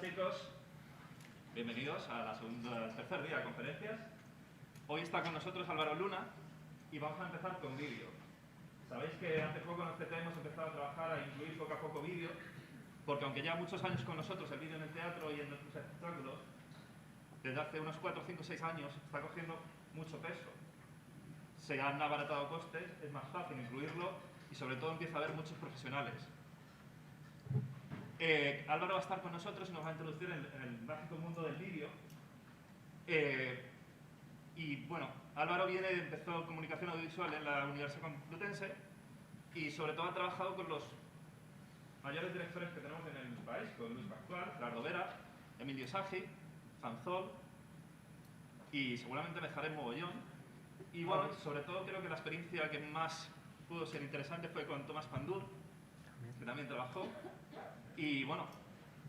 chicos, bienvenidos a al tercer día de conferencias. Hoy está con nosotros Álvaro Luna y vamos a empezar con vídeo. Sabéis que hace poco en OCT hemos empezado a trabajar a incluir poco a poco vídeo, porque aunque ya muchos años con nosotros el vídeo en el teatro y en nuestros espectáculos, desde hace unos 4, 5, 6 años está cogiendo mucho peso. Se han abaratado costes, es más fácil incluirlo y sobre todo empieza a haber muchos profesionales. Álvaro va a estar con nosotros y nos va a introducir en el mágico mundo del vídeo. Y bueno, Álvaro empezó comunicación audiovisual en la Universidad Complutense y sobre todo ha trabajado con los mayores directores que tenemos en el país, con Luis Pascual, Gerardo Vera, Emilio Sagi, Fanzol y seguramente me dejaré mogollón. Y bueno, sobre todo creo que la experiencia que más pudo ser interesante fue con Tomás Pandur, que también trabajó. Y bueno,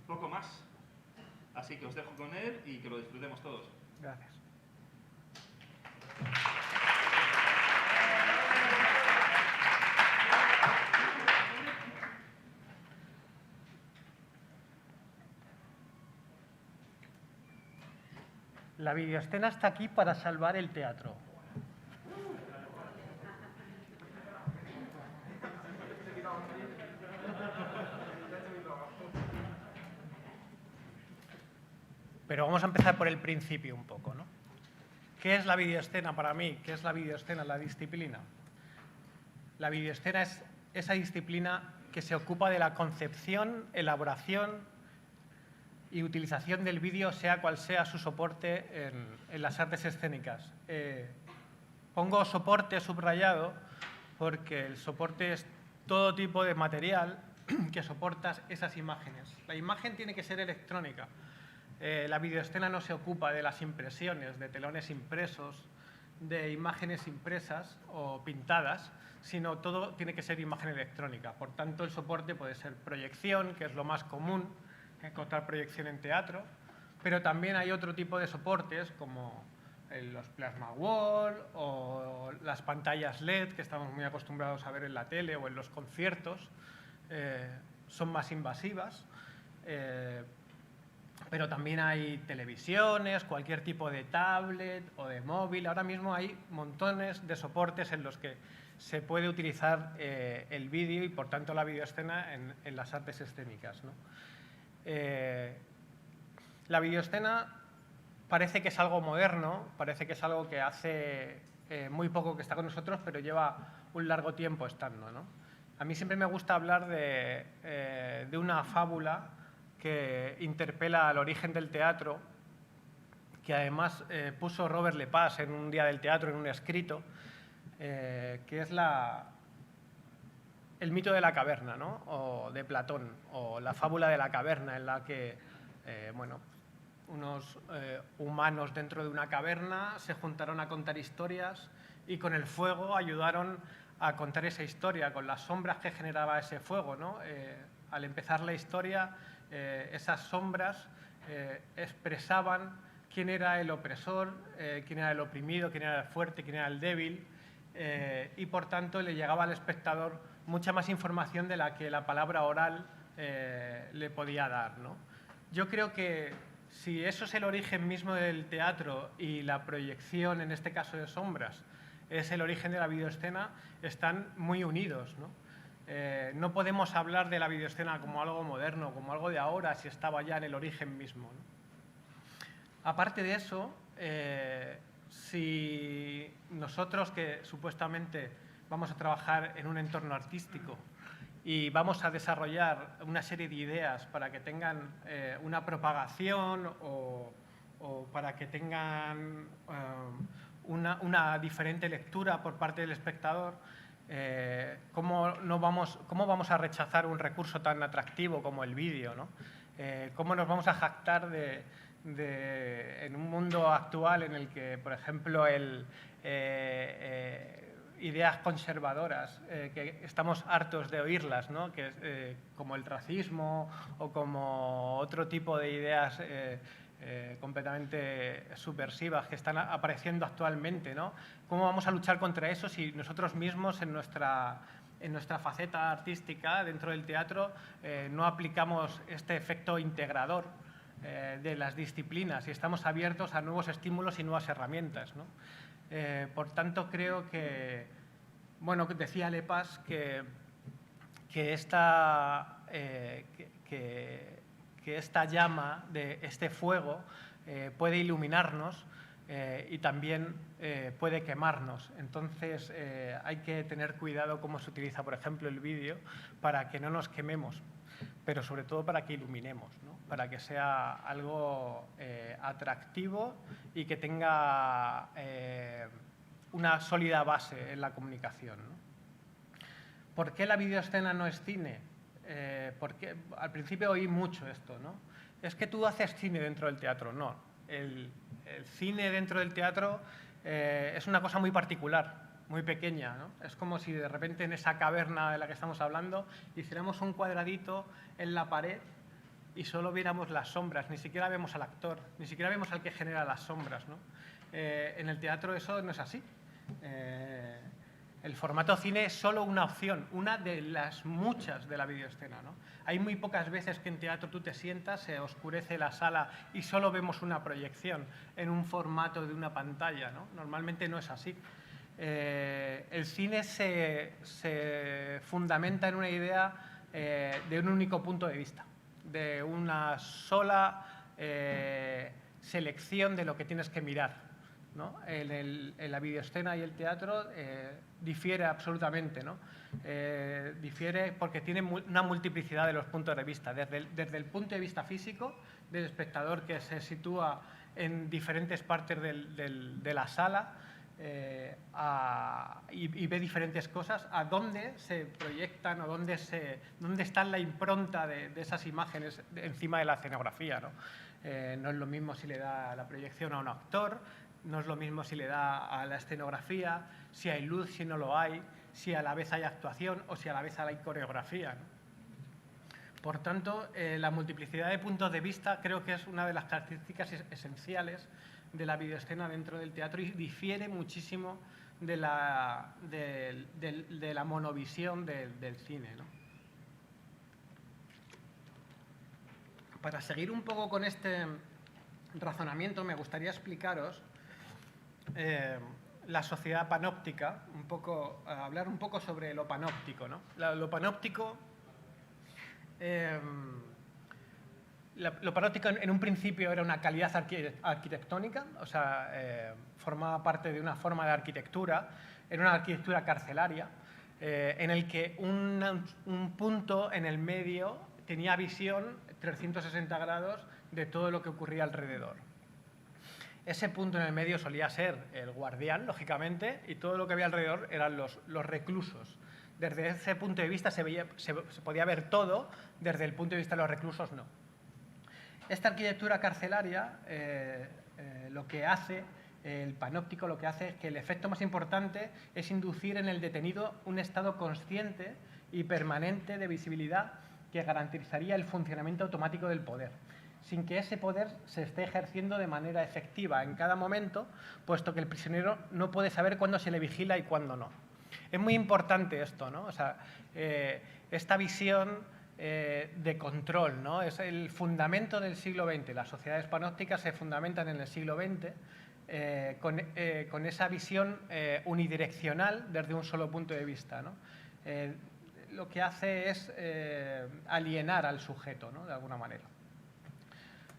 poco más. Así que os dejo con él y que lo disfrutemos todos. Gracias. La videoescena está aquí para salvar el teatro. Pero vamos a empezar por el principio un poco, ¿no? ¿Qué es la videoescena para mí? ¿Qué es la videoescena, la disciplina? La videoescena es esa disciplina que se ocupa de la concepción, elaboración y utilización del vídeo, sea cual sea su soporte en las artes escénicas. Pongo soporte subrayado porque el soporte es todo tipo de material que soporta esas imágenes. La imagen tiene que ser electrónica. La videoescena no se ocupa de las impresiones, de telones impresos, de imágenes impresas o pintadas, sino todo tiene que ser imagen electrónica. Por tanto, el soporte puede ser proyección, que es lo más común, encontrar proyección en teatro, pero también hay otro tipo de soportes como los plasma wall o las pantallas LED que estamos muy acostumbrados a ver en la tele o en los conciertos. Son más invasivas. Pero también hay televisiones, cualquier tipo de tablet o de móvil. Ahora mismo hay montones de soportes en los que se puede utilizar el vídeo y, por tanto, la videoescena en las artes escénicas, ¿no? La videoescena parece que es algo moderno, parece que es algo que hace muy poco que está con nosotros, pero lleva un largo tiempo estando, ¿no? A mí siempre me gusta hablar de una fábula que interpela al origen del teatro, que además puso Robert Lepage en un día del teatro, en un escrito, que es el mito de la caverna, ¿no? O de Platón, o la fábula de la caverna, en la que unos humanos dentro de una caverna se juntaron a contar historias y con el fuego ayudaron a contar esa historia, con las sombras que generaba ese fuego, ¿no? Al empezar la historia, esas sombras expresaban quién era el opresor, quién era el oprimido, quién era el fuerte, quién era el débil, y por tanto le llegaba al espectador mucha más información de la que la palabra oral le podía dar, ¿no? Yo creo que si eso es el origen mismo del teatro y la proyección, en este caso de sombras, es el origen de la videoescena, están muy unidos, ¿no? No podemos hablar de la videoescena como algo moderno, como algo de ahora, si estaba ya en el origen mismo, ¿no? Aparte de eso, si nosotros que supuestamente vamos a trabajar en un entorno artístico y vamos a desarrollar una serie de ideas para que tengan una propagación o para que tengan una diferente lectura por parte del espectador, ¿cómo vamos a rechazar un recurso tan atractivo como el vídeo, ¿no? ¿Cómo nos vamos a jactar en un mundo actual en el que, por ejemplo, ideas conservadoras, que estamos hartos de oírlas, ¿no? Como el racismo o como otro tipo de ideas completamente subversivas que están apareciendo actualmente, ¿no? ¿Cómo vamos a luchar contra eso si nosotros mismos en nuestra faceta artística dentro del teatro no aplicamos este efecto integrador de las disciplinas y estamos abiertos a nuevos estímulos y nuevas herramientas, ¿no? Por tanto, creo que, bueno, decía Lepas que esta llama, de este fuego, puede iluminarnos y también puede quemarnos. Entonces, hay que tener cuidado cómo se utiliza, por ejemplo, el vídeo para que no nos quememos, pero sobre todo para que iluminemos, ¿no? Para que sea algo atractivo y que tenga una sólida base en la comunicación, ¿no? ¿Por qué la videoescena no es cine? Porque al principio oí mucho esto, ¿no? Es que tú haces cine dentro del teatro. No, el cine dentro del teatro es una cosa muy particular, muy pequeña, ¿no? Es como si de repente en esa caverna de la que estamos hablando hiciéramos un cuadradito en la pared y solo viéramos las sombras, ni siquiera vemos al actor, ni siquiera vemos al que genera las sombras, ¿no? En el teatro eso no es así. El formato cine es solo una opción, una de las muchas de la videoescena, ¿no? Hay muy pocas veces que en teatro tú te sientas, se oscurece la sala y solo vemos una proyección en un formato de una pantalla, ¿no? Normalmente no es así. El cine se fundamenta en una idea de un único punto de vista, de una sola selección de lo que tienes que mirar, ¿no? En la videoescena y el teatro difiere absolutamente, ¿no? Difiere porque tiene una multiplicidad de los puntos de vista, desde el punto de vista físico del espectador que se sitúa en diferentes partes de la sala y ve diferentes cosas, a dónde se proyectan o dónde está la impronta de esas imágenes encima de la escenografía, ¿no? No es lo mismo si le da la proyección a un actor, no es lo mismo si le da a la escenografía, si hay luz, si no lo hay, si a la vez hay actuación o si a la vez hay coreografía, ¿no? Por tanto, la multiplicidad de puntos de vista creo que es una de las características esenciales de la videoescena dentro del teatro y difiere muchísimo de la monovisión del cine, ¿no? Para seguir un poco con este razonamiento, me gustaría explicaros la sociedad panóptica, hablar un poco sobre lo panóptico, ¿no? Lo panóptico en un principio era una calidad arquitectónica, o sea, formaba parte de una forma de arquitectura, era una arquitectura carcelaria, en el que un punto en el medio tenía visión 360 grados de todo lo que ocurría alrededor. Ese punto en el medio solía ser el guardián, lógicamente, y todo lo que había alrededor eran los reclusos. Desde ese punto de vista se podía ver todo, desde el punto de vista de los reclusos no. Esta arquitectura carcelaria lo que hace, el panóptico lo que hace es que el efecto más importante es inducir en el detenido un estado consciente y permanente de visibilidad que garantizaría el funcionamiento automático del poder, sin que ese poder se esté ejerciendo de manera efectiva en cada momento, puesto que el prisionero no puede saber cuándo se le vigila y cuándo no. Es muy importante esto, ¿no? O sea, esta visión de control, ¿no? Es el fundamento del siglo XX. Las sociedades panópticas se fundamentan en el siglo XX con esa visión unidireccional desde un solo punto de vista, ¿no? Lo que hace es alienar al sujeto, ¿no? De alguna manera.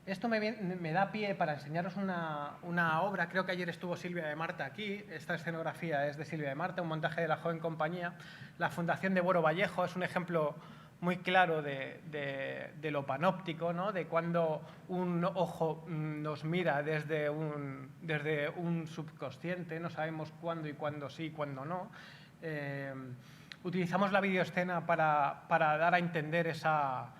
Esto me da pie para enseñaros una obra. Creo que ayer estuvo Silvia de Marta aquí. Esta escenografía es de Silvia de Marta, un montaje de La Joven Compañía. La Fundación de Boro Vallejo es un ejemplo muy claro de lo panóptico, ¿no? De cuando un ojo nos mira desde un subconsciente, no sabemos cuándo y cuándo sí y cuándo no. Utilizamos la videoescena para dar a entender esa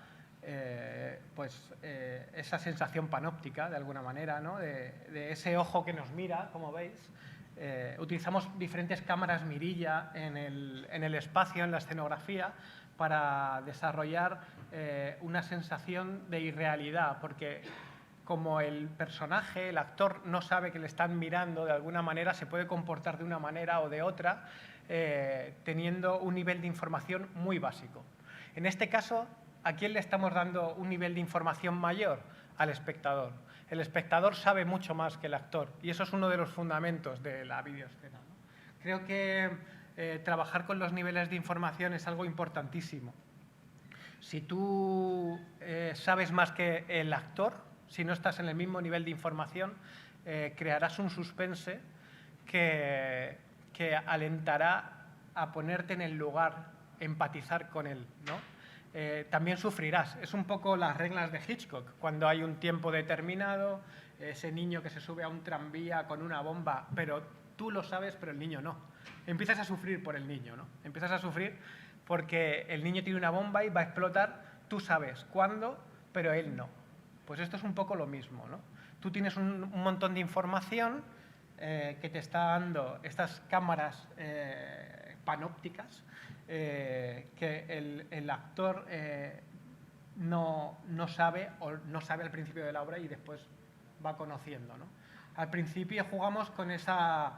sensación panóptica, de alguna manera, ¿no? de ese ojo que nos mira, como veis. Utilizamos diferentes cámaras mirilla en el espacio, en la escenografía, para desarrollar una sensación de irrealidad, porque como el personaje, el actor, no sabe que le están mirando, de alguna manera se puede comportar de una manera o de otra, teniendo un nivel de información muy básico. En este caso, ¿a quién le estamos dando un nivel de información mayor? al espectador. El espectador sabe mucho más que el actor y eso es uno de los fundamentos de la videoescena, ¿no? Creo que trabajar con los niveles de información es algo importantísimo. Si tú sabes más que el actor, si no estás en el mismo nivel de información, crearás un suspense que alentará a ponerte en el lugar, empatizar con él, ¿no? También sufrirás. Es un poco las reglas de Hitchcock. Cuando hay un tiempo determinado, ese niño que se sube a un tranvía con una bomba, pero tú lo sabes, pero el niño no. Empiezas a sufrir por el niño, ¿no? Empiezas a sufrir porque el niño tiene una bomba y va a explotar, tú sabes cuándo, pero él no. Pues esto es un poco lo mismo, ¿no? Tú tienes un montón de información que te está dando estas cámaras panópticas que el actor no sabe o no sabe al principio de la obra y después va conociendo, ¿no? Al principio jugamos con esa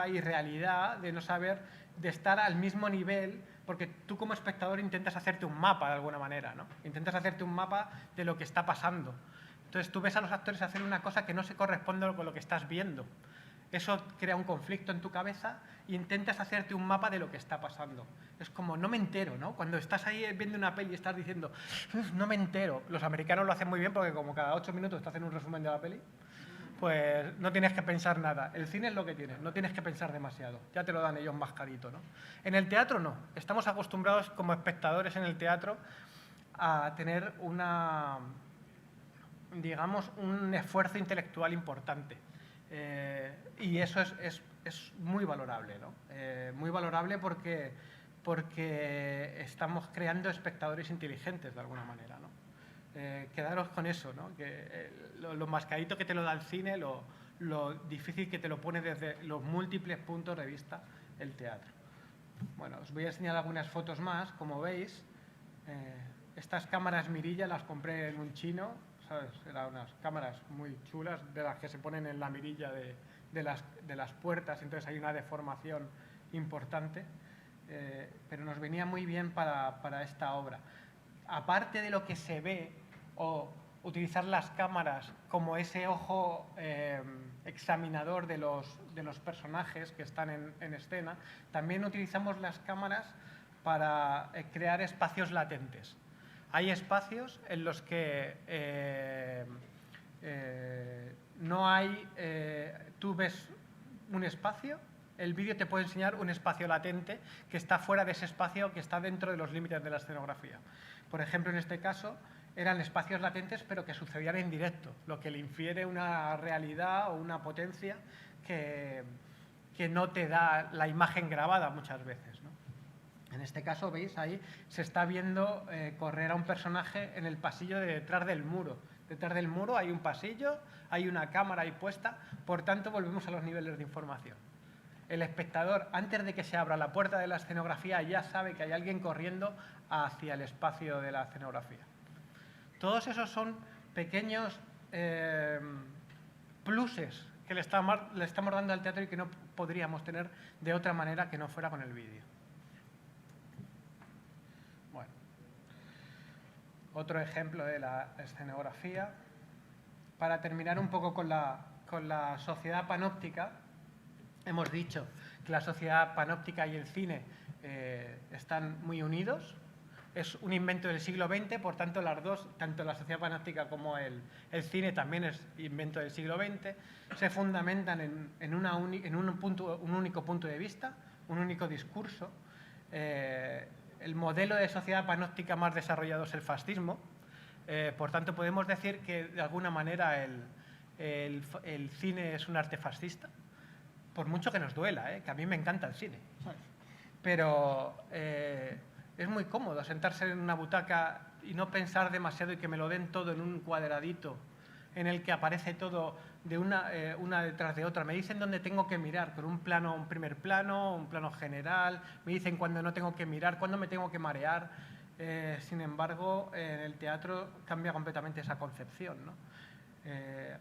irrealidad de no saber, de estar al mismo nivel, porque tú como espectador intentas hacerte un mapa de alguna manera, ¿no? Intentas hacerte un mapa de lo que está pasando. Entonces tú ves a los actores hacer una cosa que no se corresponde con lo que estás viendo. Eso crea un conflicto en tu cabeza e intentas hacerte un mapa de lo que está pasando. Es como, no me entero, ¿no? Cuando estás ahí viendo una peli y estás diciendo, no me entero. Los americanos lo hacen muy bien porque como cada 8 minutos te hacen un resumen de la peli, pues no tienes que pensar nada. El cine es lo que tiene, no tienes que pensar demasiado. Ya te lo dan ellos mascarito, ¿no? En el teatro no. Estamos acostumbrados como espectadores en el teatro a tener digamos, un esfuerzo intelectual importante. Y eso es muy valorable, ¿no? Muy valorable porque estamos creando espectadores inteligentes de alguna manera, ¿no? Quedaros con eso, ¿no? Que lo mascarito que te lo da el cine, lo difícil que te lo pone desde los múltiples puntos de vista el teatro. Bueno, os voy a enseñar algunas fotos más. Como veis, estas cámaras mirilla las compré en un chino, ¿sabes? Eran unas cámaras muy chulas de las que se ponen en la mirilla de las puertas, entonces hay una deformación importante, pero nos venía muy bien para esta obra. Aparte de lo que se ve, o utilizar las cámaras como ese ojo examinador de los personajes que están en escena, también utilizamos las cámaras para crear espacios latentes. Hay espacios en los que no hay, tú ves un espacio, el vídeo te puede enseñar un espacio latente que está fuera de ese espacio que está dentro de los límites de la escenografía. Por ejemplo, en este caso, eran espacios latentes pero que sucedían en directo, lo que le infiere una realidad o una potencia que no te da la imagen grabada muchas veces, ¿no? En este caso, veis, ahí se está viendo correr a un personaje en el pasillo de detrás del muro. Detrás del muro hay un pasillo, hay una cámara ahí puesta, por tanto volvemos a los niveles de información. El espectador, antes de que se abra la puerta de la escenografía, ya sabe que hay alguien corriendo hacia el espacio de la escenografía. Todos esos son pequeños pluses que le estamos dando al teatro y que no podríamos tener de otra manera que no fuera con el vídeo. Bueno, otro ejemplo de la escenografía. Para terminar un poco con la sociedad panóptica, hemos dicho que la sociedad panóptica y el cine están muy unidos. Es un invento del siglo XX, por tanto las dos, tanto la sociedad panóptica como el cine también es invento del siglo XX, se fundamentan en un único punto de vista, un único discurso. El modelo de sociedad panóptica más desarrollado es el fascismo, por tanto podemos decir que de alguna manera el cine es un arte fascista, por mucho que nos duela, que a mí me encanta el cine, ¿sabes? Pero es muy cómodo sentarse en una butaca y no pensar demasiado y que me lo den todo en un cuadradito en el que aparece todo de una detrás de otra. Me dicen dónde tengo que mirar, con un primer plano, un plano general, me dicen cuándo no tengo que mirar, cuándo me tengo que marear. Sin embargo, en el teatro cambia completamente esa concepción, ¿no?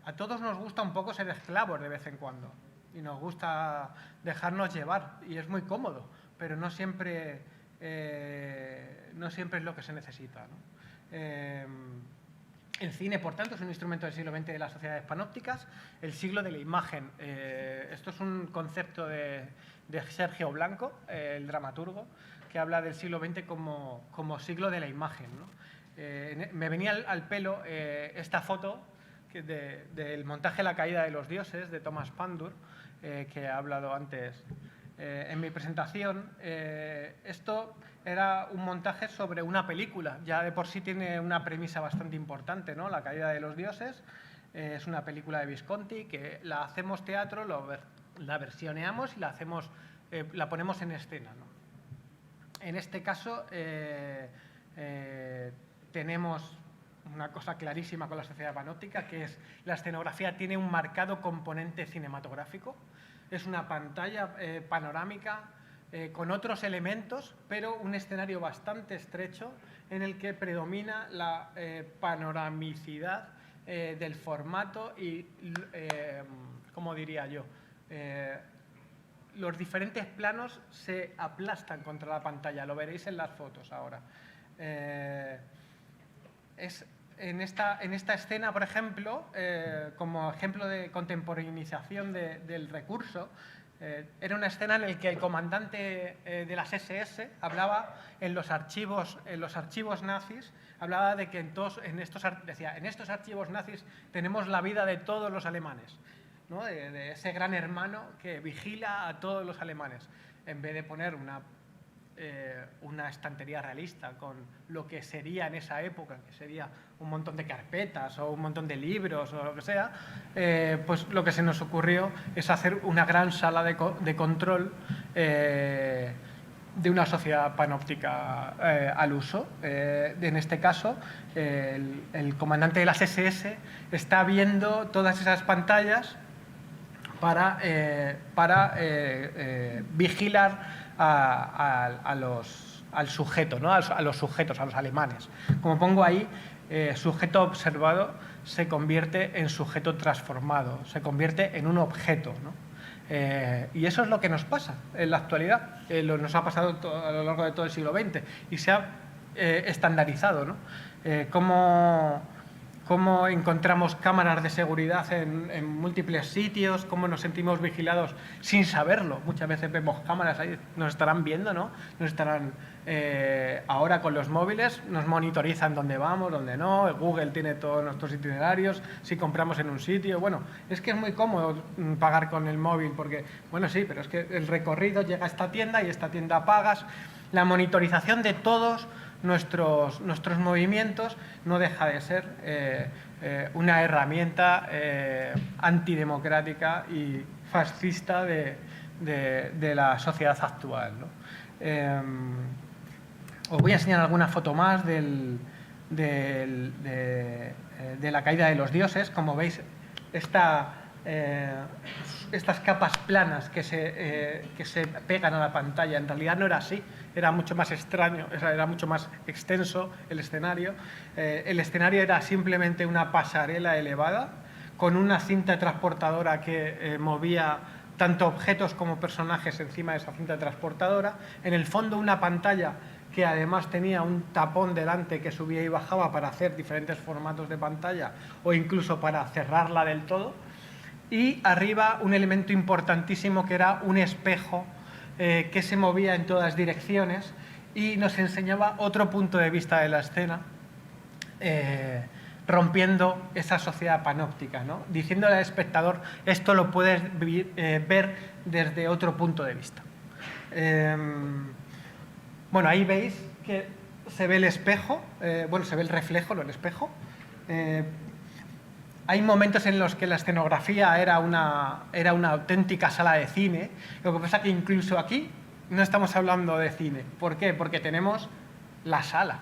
A todos nos gusta un poco ser esclavos de vez en cuando y nos gusta dejarnos llevar y es muy cómodo, pero no siempre es lo que se necesita, ¿no? El cine, por tanto, es un instrumento del siglo XX de las sociedades panópticas, el siglo de la imagen. Esto es un concepto de Sergio Blanco, el dramaturgo, que habla del siglo XX como siglo de la imagen, ¿no? Me venía al pelo esta foto del montaje La caída de los dioses, de Thomas Pandur, que he hablado antes en mi presentación. Esto era un montaje sobre una película, ya de por sí tiene una premisa bastante importante, ¿no? La caída de los dioses es una película de Visconti que la hacemos teatro, la versioneamos y la ponemos en escena, ¿no? En este caso tenemos una cosa clarísima con la sociedad panóptica, que es la escenografía tiene un marcado componente cinematográfico, es una pantalla panorámica con otros elementos, pero un escenario bastante estrecho en el que predomina la panoramicidad del formato y, ¿cómo diría yo? Los diferentes planos se aplastan contra la pantalla, lo veréis en las fotos ahora. En esta escena, por ejemplo, como ejemplo de contemporaneización del recurso, era una escena en la que el comandante de las SS hablaba en los archivos nazis, hablaba de que en estos archivos nazis tenemos la vida de todos los alemanes, ¿no? de ese gran hermano que vigila a todos los alemanes, en vez de poner una estantería realista con lo que sería en esa época, que sería un montón de carpetas o un montón de libros o lo que sea, pues lo que se nos ocurrió es hacer una gran sala de control de una sociedad panóptica al uso. En este caso, el comandante de las SS está viendo todas esas pantallas para vigilar al sujeto, ¿no? a los sujetos, a los alemanes. Como pongo ahí, sujeto observado se convierte en sujeto transformado, se convierte en un objeto, ¿no? Y eso es lo que nos pasa en la actualidad, nos ha pasado a lo largo de todo el siglo XX y se ha estandarizado, ¿no? Cómo encontramos cámaras de seguridad en múltiples sitios, cómo nos sentimos vigilados sin saberlo. Muchas veces vemos cámaras ahí, nos estarán viendo, ¿no? Nos estarán, ahora con los móviles, nos monitorizan dónde vamos, dónde no, Google tiene todos nuestros itinerarios, si compramos en un sitio. Bueno, es que es muy cómodo pagar con el móvil, porque, bueno, sí, pero es que el recorrido llega a esta tienda y esta tienda pagas. La monitorización de todos nuestros movimientos no deja de ser una herramienta antidemocrática y fascista de la sociedad actual, ¿no? Os voy a enseñar alguna foto más de la caída de los dioses. Como veis, estas capas planas que se pegan a la pantalla, en realidad no era así, era mucho más extraño, era mucho más extenso el escenario. El escenario era simplemente una pasarela elevada con una cinta transportadora que movía tanto objetos como personajes encima de esa cinta transportadora. En el fondo una pantalla que además tenía un tapón delante que subía y bajaba para hacer diferentes formatos de pantalla o incluso para cerrarla del todo. Y arriba un elemento importantísimo que era un espejo que se movía en todas direcciones y nos enseñaba otro punto de vista de la escena, rompiendo esa sociedad panóptica, ¿no? Diciéndole al espectador, esto lo puedes ver desde otro punto de vista. Bueno, ahí veis que se ve el espejo, se ve el reflejo, no el espejo. Hay momentos en los que la escenografía era una auténtica sala de cine. Lo que pasa es que incluso aquí no estamos hablando de cine. ¿Por qué? Porque tenemos la sala.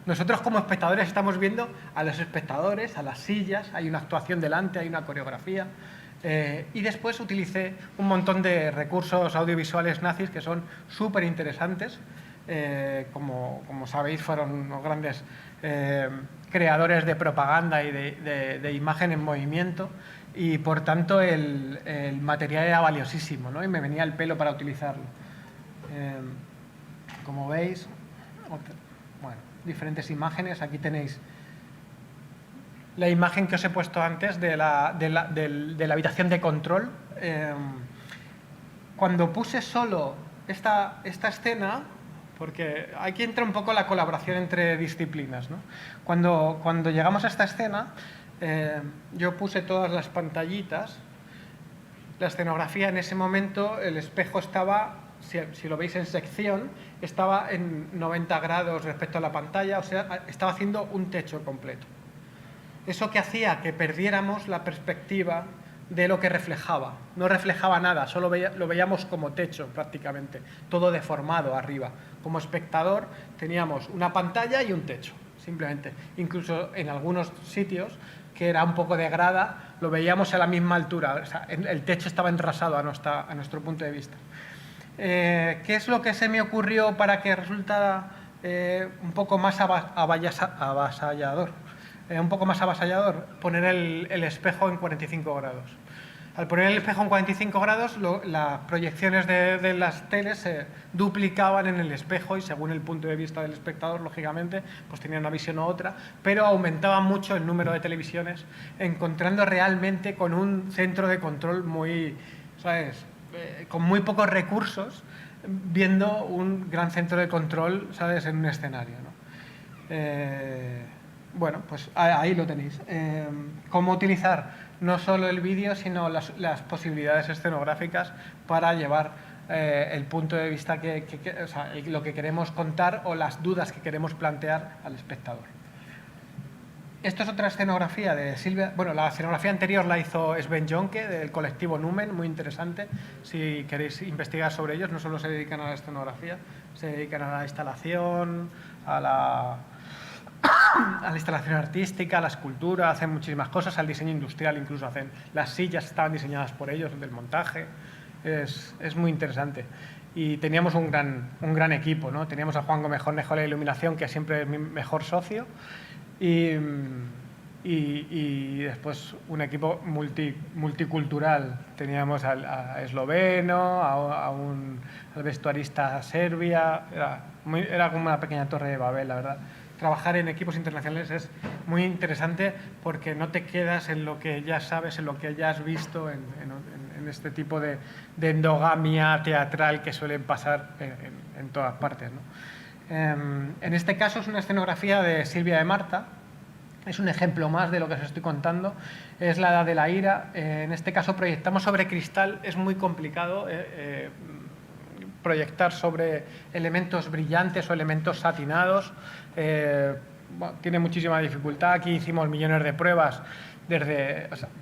Nosotros como espectadores estamos viendo a los espectadores, a las sillas, hay una actuación delante, hay una coreografía. Y después utilicé un montón de recursos audiovisuales nazis que son súper interesantes. Como sabéis, fueron unos grandes creadores de propaganda y de imagen en movimiento y por tanto el material era valiosísimo, ¿no? Y me venía el pelo para utilizarlo. Como veis, bueno, diferentes imágenes. Aquí tenéis la imagen que os he puesto antes de la habitación de control. Cuando puse solo esta escena, porque aquí entra un poco la colaboración entre disciplinas, ¿no? Cuando llegamos a esta escena, yo puse todas las pantallitas. La escenografía en ese momento, el espejo estaba, si lo veis en sección, estaba en 90 grados respecto a la pantalla, o sea, estaba haciendo un techo completo. Eso que hacía que perdiéramos la perspectiva de lo que reflejaba. No reflejaba nada, solo lo veíamos como techo prácticamente, todo deformado arriba. Como espectador teníamos una pantalla y un techo, simplemente. Incluso en algunos sitios, que era un poco de grada, lo veíamos a la misma altura, o sea, el techo estaba enrasado a nuestro punto de vista. ¿Qué es lo que se me ocurrió para que resultara un poco más avasallador? Un poco más avasallador, poner el espejo en 45 grados. Al poner el espejo en 45 grados, las proyecciones de las teles se duplicaban en el espejo y según el punto de vista del espectador, lógicamente, pues tenía una visión u otra, pero aumentaban mucho el número de televisiones, encontrando realmente con un centro de control muy, ¿sabes?, con muy pocos recursos, viendo un gran centro de control, ¿sabes?, en un escenario, ¿no? Bueno, pues ahí lo tenéis. Cómo utilizar no solo el vídeo, sino las posibilidades escenográficas para llevar el punto de vista, o sea, lo que queremos contar o las dudas que queremos plantear al espectador. Esto es otra escenografía de Silvia. Bueno, la escenografía anterior la hizo Sven Jonke, del colectivo Numen, muy interesante. Si queréis investigar sobre ellos, no solo se dedican a la escenografía, se dedican a la instalación, a la instalación artística, a la escultura, hacen muchísimas cosas, al diseño industrial incluso hacen. Las sillas estaban diseñadas por ellos, del montaje. Es muy interesante. Y teníamos un gran equipo, ¿no? Teníamos a Juan Gómez Cornejo de la iluminación, que siempre es mi mejor socio, y después un equipo multicultural. Teníamos a esloveno, al vestuarista serbia, era como una pequeña torre de Babel, la verdad. Trabajar en equipos internacionales es muy interesante porque no te quedas en lo que ya sabes, en lo que ya has visto, en este tipo de endogamia teatral que suelen pasar en todas partes, ¿no? En este caso es una escenografía de Silvia de Marta, es un ejemplo más de lo que os estoy contando, es la Edad de la Ira. En este caso proyectamos sobre cristal, es muy complicado proyectar sobre elementos brillantes o elementos satinados. Bueno, tiene muchísima dificultad. Aquí hicimos millones de pruebas,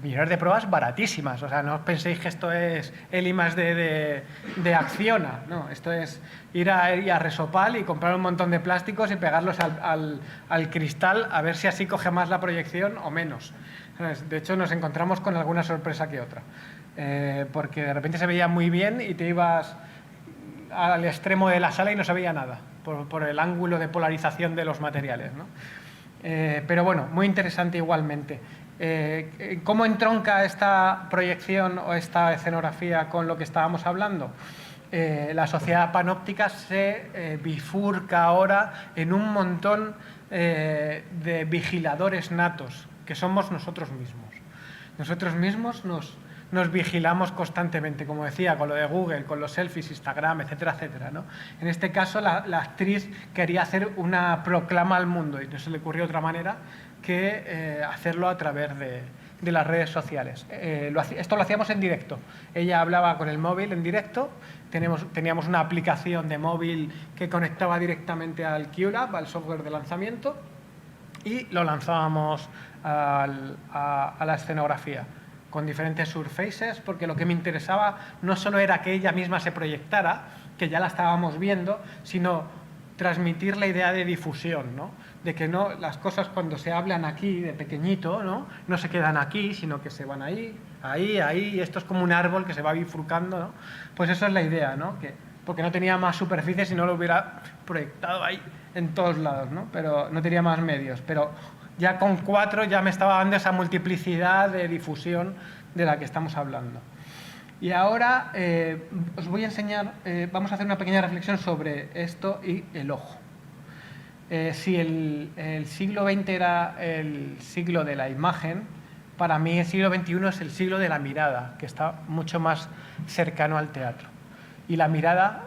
millones de pruebas baratísimas. O sea, no os penséis que esto es el I+D de Acciona, no, esto es ir a Resopal y comprar un montón de plásticos y pegarlos al cristal a ver si así coge más la proyección o menos. De hecho, nos encontramos con alguna sorpresa que otra, porque de repente se veía muy bien y te ibas al extremo de la sala y no se veía nada por el ángulo de polarización de los materiales, ¿no? Pero bueno, muy interesante igualmente. ¿Cómo entronca esta proyección o esta escenografía con lo que estábamos hablando? La sociedad panóptica se bifurca ahora en un montón de vigiladores natos, que somos nosotros mismos. Nosotros mismos nos vigilamos constantemente, como decía, con lo de Google, con los selfies, Instagram, etcétera, etcétera, ¿no? En este caso, la actriz quería hacer una proclama al mundo y no se le ocurrió otra manera que hacerlo a través de las redes sociales. Esto lo hacíamos en directo. Ella hablaba con el móvil en directo, teníamos una aplicación de móvil que conectaba directamente al QLab, al software de lanzamiento, y lo lanzábamos a la escenografía con diferentes surfaces, porque lo que me interesaba no solo era que ella misma se proyectara, que ya la estábamos viendo, sino transmitir la idea de difusión, ¿no? De que no, las cosas cuando se hablan aquí de pequeñito, no se quedan aquí, sino que se van ahí, y esto es como un árbol que se va bifurcando, ¿no? Pues eso es la idea, ¿no? Porque no tenía más superficie si no lo hubiera proyectado ahí en todos lados, ¿no? Pero no tenía más medios, pero ya con 4 ya me estaba dando esa multiplicidad de difusión de la que estamos hablando. Y ahora os voy a enseñar, vamos a hacer una pequeña reflexión sobre esto y el ojo. Si el siglo XX era el siglo de la imagen, para mí el siglo XXI es el siglo de la mirada, que está mucho más cercano al teatro. Y la mirada,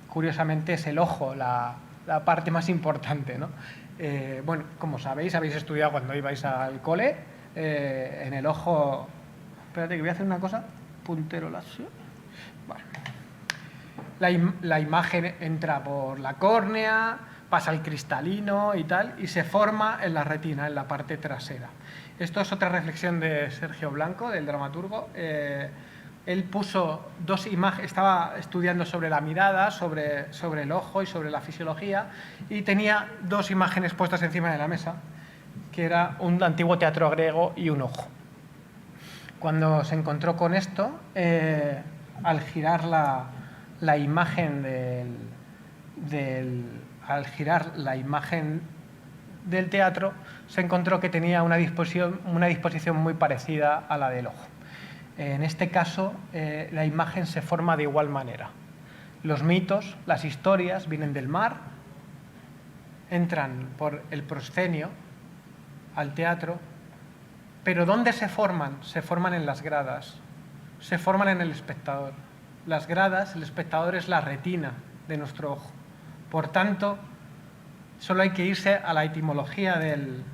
curiosamente, es el ojo, la parte más importante, ¿no? Bueno, como sabéis, habéis estudiado cuando ibais al cole, en el ojo... Espérate, que voy a hacer una cosa. Puntero láser. Bueno. La imagen entra por la córnea, pasa al cristalino y tal, y se forma en la retina, en la parte trasera. Esto es otra reflexión de Sergio Blanco, del dramaturgo. Él puso dos imágenes, estaba estudiando sobre la mirada, sobre el ojo y sobre la fisiología, y tenía dos imágenes puestas encima de la mesa, que era un antiguo teatro griego y un ojo. Cuando se encontró con esto, al girar la imagen del teatro, se encontró que tenía una disposición muy parecida a la del ojo. En este caso, la imagen se forma de igual manera. Los mitos, las historias, vienen del mar, entran por el proscenio al teatro, pero ¿dónde se forman? Se forman en las gradas, se forman en el espectador. Las gradas, el espectador es la retina de nuestro ojo. Por tanto, solo hay que irse a la etimología del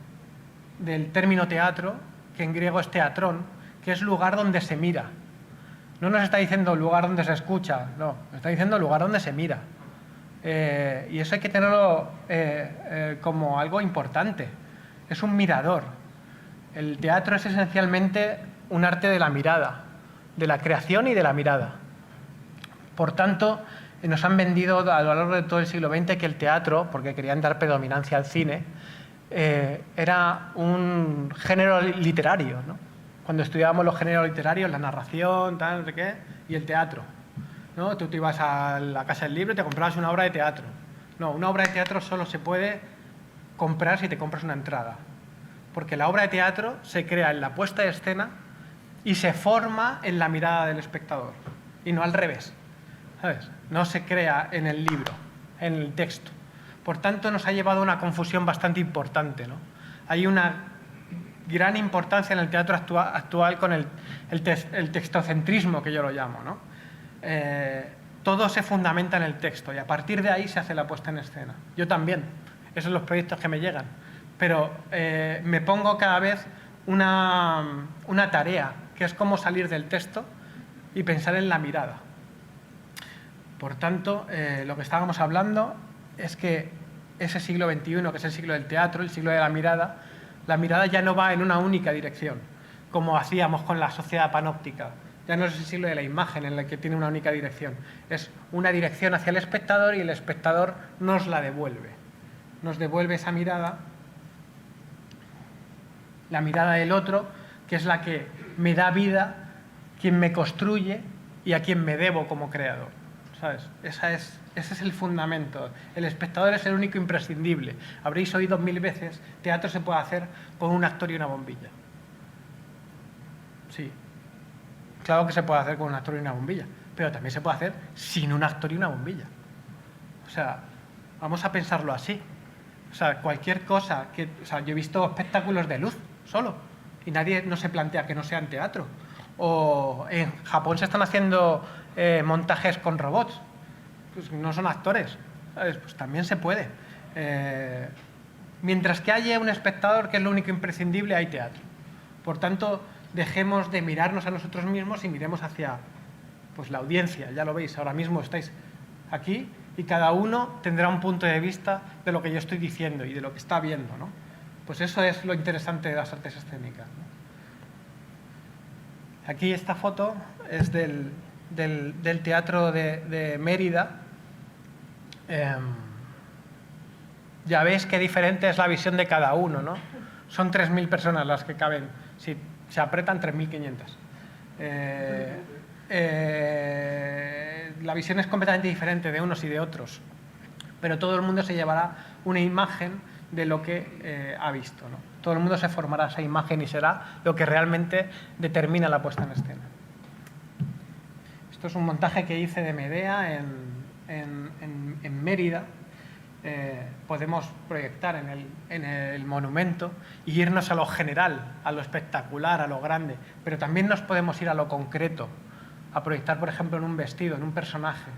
término teatro, que en griego es teatrón, que es lugar donde se mira. No nos está diciendo lugar donde se escucha, no, nos está diciendo lugar donde se mira. Y eso hay que tenerlo como algo importante. Es un mirador. El teatro es esencialmente un arte de la mirada, de la creación y de la mirada. Por tanto, nos han vendido a lo largo de todo el siglo XX que el teatro, porque querían dar predominancia al cine, era un género literario, ¿no? Cuando estudiábamos los géneros literarios, la narración, tal, no sé qué, y el teatro, ¿no? Tú te ibas a la Casa del Libro y te comprabas una obra de teatro. No, una obra de teatro solo se puede comprar si te compras una entrada. Porque la obra de teatro se crea en la puesta de escena y se forma en la mirada del espectador, y no al revés, ¿sabes? No se crea en el libro, en el texto. Por tanto, nos ha llevado a una confusión bastante importante, ¿no? Hay una gran importancia en el teatro actual con el textocentrismo, que yo lo llamo, ¿no? Todo se fundamenta en el texto y a partir de ahí se hace la puesta en escena. Yo también, esos son los proyectos que me llegan, pero me pongo cada vez una tarea, que es cómo salir del texto y pensar en la mirada. Por tanto, lo que estábamos hablando es que ese siglo XXI, que es el siglo del teatro, el siglo de la mirada ya no va en una única dirección, como hacíamos con la sociedad panóptica. Ya no es el siglo de la imagen en el que tiene una única dirección. Es una dirección hacia el espectador y el espectador nos la devuelve. Nos devuelve esa mirada, la mirada del otro, que es la que me da vida, quien me construye y a quien me debo como creador, ¿sabes? Ese es el fundamento. El espectador es el único imprescindible. Habréis oído 1000 veces, teatro se puede hacer con un actor y una bombilla. Sí, claro que se puede hacer con un actor y una bombilla, pero también se puede hacer sin un actor y una bombilla. O sea, vamos a pensarlo así. O sea, cualquier cosa que... O sea, yo he visto espectáculos de luz solo y nadie no se plantea que no sean teatro. O en Japón se están haciendo montajes con robots. Pues no son actores, ¿sabes? Pues también se puede. Mientras que haya un espectador, que es lo único imprescindible, hay teatro. Por tanto, dejemos de mirarnos a nosotros mismos y miremos hacia pues, la audiencia. Ya lo veis, ahora mismo estáis aquí y cada uno tendrá un punto de vista de lo que yo estoy diciendo y de lo que está viendo, ¿no? Pues eso es lo interesante de las artes escénicas, ¿no? Aquí esta foto es del teatro de Mérida. Ya veis qué diferente es la visión de cada uno, ¿no? Son 3.000 personas las que caben. Si se apretan, 3.500. La visión es completamente diferente de unos y de otros, pero todo el mundo se llevará una imagen de lo que ha visto, ¿no? Todo el mundo se formará esa imagen y será lo que realmente determina la puesta en escena. Esto es un montaje que hice de Medea en Mérida podemos proyectar en el monumento y irnos a lo general, a lo espectacular, a lo grande, pero también nos podemos ir a lo concreto, a proyectar, por ejemplo, en un vestido, en un personaje,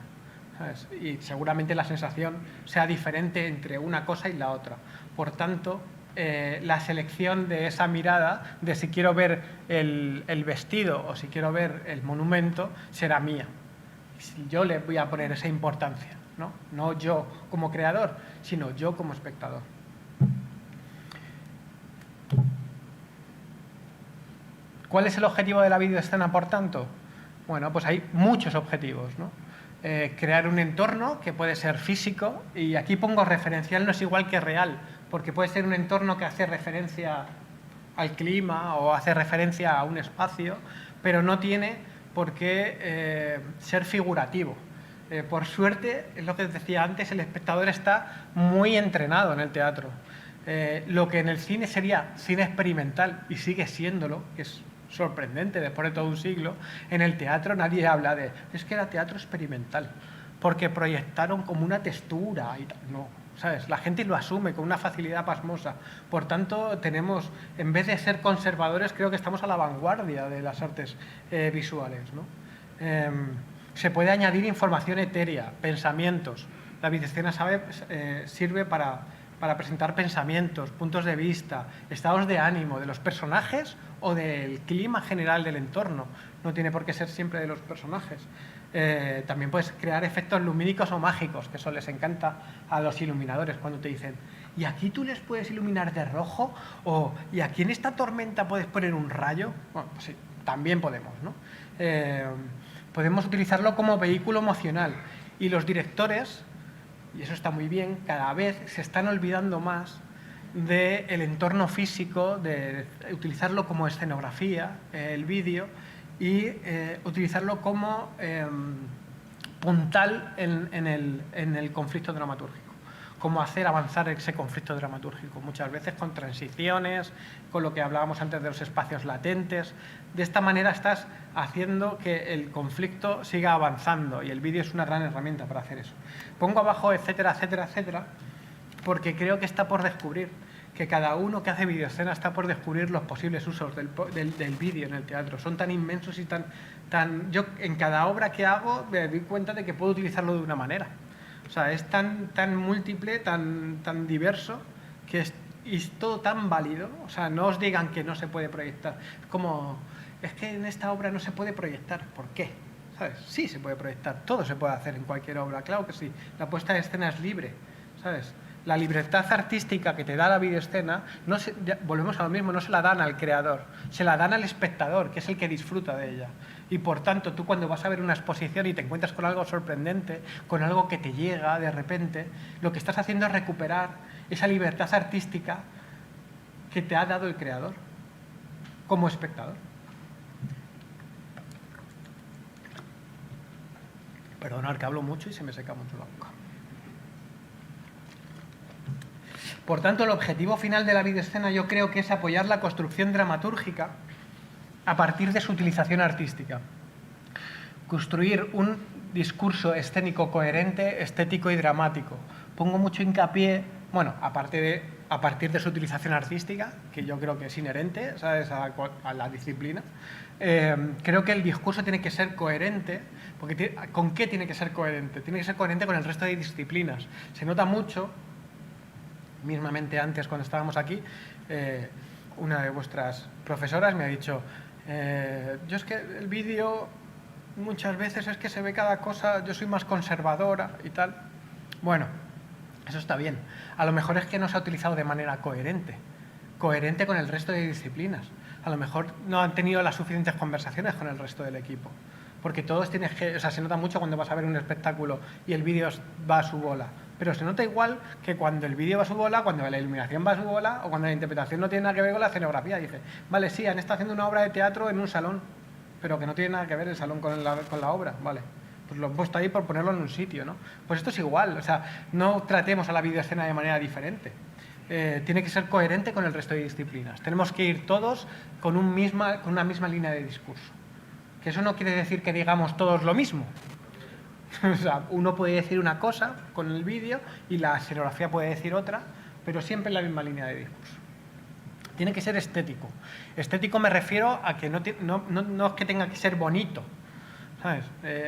¿sabes? Y seguramente la sensación sea diferente entre una cosa y la otra. Por tanto, la selección de esa mirada, de si quiero ver el vestido o si quiero ver el monumento, será mía. Yo le voy a poner esa importancia, ¿no? No yo como creador, sino yo como espectador. ¿Cuál es el objetivo de la videoescena, por tanto? Bueno, pues hay muchos objetivos, ¿no? Crear un entorno que puede ser físico, y aquí pongo referencial, no es igual que real, porque puede ser un entorno que hace referencia al clima o hace referencia a un espacio, pero no tiene por qué ser figurativo. Por suerte, es lo que decía antes, el espectador está muy entrenado en el teatro. Lo que en el cine sería cine experimental, y sigue siéndolo, que es sorprendente después de todo un siglo, en el teatro nadie habla de es que era teatro experimental, porque proyectaron como una textura y tal. No, ¿sabes? La gente lo asume con una facilidad pasmosa. Por tanto, tenemos, en vez de ser conservadores, creo que estamos a la vanguardia de las artes visuales, ¿no? Se puede añadir información etérea, pensamientos. La videoescena sirve para presentar pensamientos, puntos de vista, estados de ánimo de los personajes o del clima general del entorno. No tiene por qué ser siempre de los personajes. También puedes crear efectos lumínicos o mágicos, que eso les encanta a los iluminadores cuando te dicen ¿y aquí tú les puedes iluminar de rojo? O ¿y aquí en esta tormenta puedes poner un rayo? Bueno, pues sí, también podemos, ¿no? Podemos utilizarlo como vehículo emocional, y los directores, y eso está muy bien, cada vez se están olvidando más del entorno físico, de utilizarlo como escenografía, el vídeo, y utilizarlo como puntal en el conflicto dramatúrgico. Cómo hacer avanzar ese conflicto dramatúrgico, muchas veces con transiciones, con lo que hablábamos antes de los espacios latentes. De esta manera estás haciendo que el conflicto siga avanzando, y el vídeo es una gran herramienta para hacer eso. Pongo abajo etcétera, etcétera, etcétera, porque creo que está por descubrir, que cada uno que hace videoescena está por descubrir los posibles usos del vídeo en el teatro. Son tan inmensos y tan... Yo en cada obra que hago me doy cuenta de que puedo utilizarlo de una manera. O sea, es tan múltiple, tan diverso, que es todo tan válido. O sea, no os digan que no se puede proyectar. Como, es que en esta obra no se puede proyectar. ¿Por qué? ¿Sabes? Sí se puede proyectar. Todo se puede hacer en cualquier obra. Claro que sí. La puesta de escena es libre. ¿Sabes? La libertad artística que te da la videoescena, volvemos a lo mismo, no se la dan al creador, se la dan al espectador, que es el que disfruta de ella. Y por tanto, tú cuando vas a ver una exposición y te encuentras con algo sorprendente, con algo que te llega de repente, lo que estás haciendo es recuperar esa libertad artística que te ha dado el creador como espectador. Perdonad que hablo mucho y se me seca mucho la boca. Por tanto, el objetivo final de la videoescena yo creo que es apoyar la construcción dramatúrgica a partir de su utilización artística. Construir un discurso escénico coherente, estético y dramático. Pongo mucho hincapié, bueno, a partir de su utilización artística, que yo creo que es inherente, ¿sabes?, a la disciplina. Creo que el discurso tiene que ser coherente, porque ¿con qué tiene que ser coherente? Tiene que ser coherente con el resto de disciplinas. Se nota mucho, mismamente antes cuando estábamos aquí, una de vuestras profesoras me ha dicho, yo es que el vídeo muchas veces es que se ve cada cosa, yo soy más conservadora y tal. Bueno, eso está bien. A lo mejor es que no se ha utilizado de manera coherente con el resto de disciplinas. A lo mejor no han tenido las suficientes conversaciones con el resto del equipo. Porque todos tienes que, o sea, se nota mucho cuando vas a ver un espectáculo y el vídeo va a su bola. Pero se nota igual que cuando el vídeo va a su bola, cuando la iluminación va a su bola, o cuando la interpretación no tiene nada que ver con la escenografía. Dice, vale, sí, han estado haciendo una obra de teatro en un salón, pero que no tiene nada que ver el salón con la obra, vale. Pues lo he puesto ahí por ponerlo en un sitio, ¿no? Pues esto es igual, o sea, no tratemos a la videoescena de manera diferente. Tiene que ser coherente con el resto de disciplinas. Tenemos que ir todos con una misma línea de discurso. Que eso no quiere decir que digamos todos lo mismo. O sea, uno puede decir una cosa con el vídeo y la escenografía puede decir otra, pero siempre en la misma línea de discurso. Tiene que ser estético. Estético me refiero a que no es que tenga que ser bonito, ¿sabes?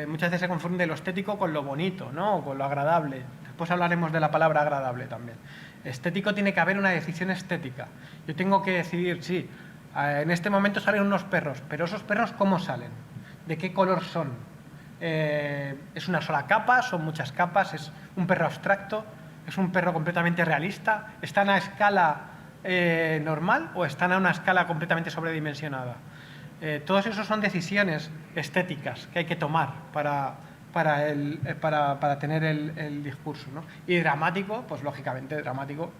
Muchas veces se confunde lo estético con lo bonito, ¿no? O con lo agradable. Después hablaremos de la palabra agradable también. Estético tiene que haber una decisión estética. Yo tengo que decidir, sí, en este momento salen unos perros, pero esos perros ¿cómo salen? ¿De qué color son? ¿Es una sola capa? ¿Son muchas capas? ¿Es un perro abstracto? ¿Es un perro completamente realista? ¿Están a escala normal o están a una escala completamente sobredimensionada? Todos esos son decisiones estéticas que hay que tomar para tener el discurso, ¿no? Y dramático, pues lógicamente dramático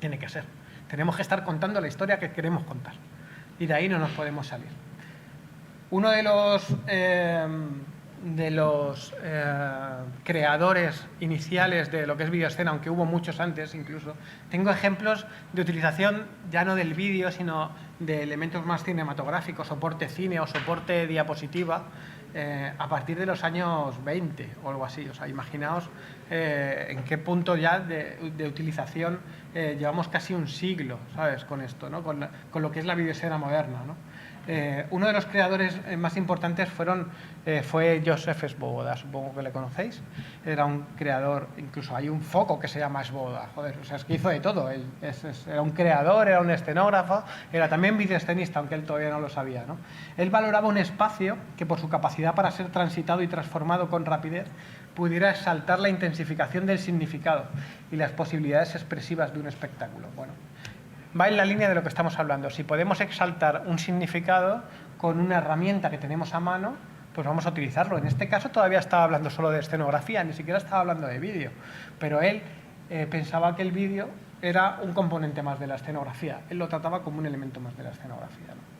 tiene que ser. Tenemos que estar contando la historia que queremos contar y de ahí no nos podemos salir. Uno de los creadores iniciales de lo que es videoescena, aunque hubo muchos antes incluso, tengo ejemplos de utilización ya no del vídeo, sino de elementos más cinematográficos, soporte cine o soporte diapositiva, a partir de los años 20 o algo así. O sea, imaginaos en qué punto ya de utilización llevamos casi un siglo, ¿sabes? Con esto, ¿no? Con lo que es la videoescena moderna, ¿no? Uno de los creadores más importantes fue Joseph Svoboda, supongo que le conocéis. Era un creador, incluso hay un foco que se llama Svoboda, joder, o sea, es que hizo de todo. Él era un creador, era un escenógrafo, era también videoescenista, aunque él todavía no lo sabía, ¿no? Él valoraba un espacio que por su capacidad para ser transitado y transformado con rapidez pudiera exaltar la intensificación del significado y las posibilidades expresivas de un espectáculo. Bueno, va en la línea de lo que estamos hablando. Si podemos exaltar un significado con una herramienta que tenemos a mano, pues vamos a utilizarlo. En este caso todavía estaba hablando solo de escenografía, ni siquiera estaba hablando de vídeo, pero él pensaba que el vídeo era un componente más de la escenografía. Él lo trataba como un elemento más de la escenografía, ¿no?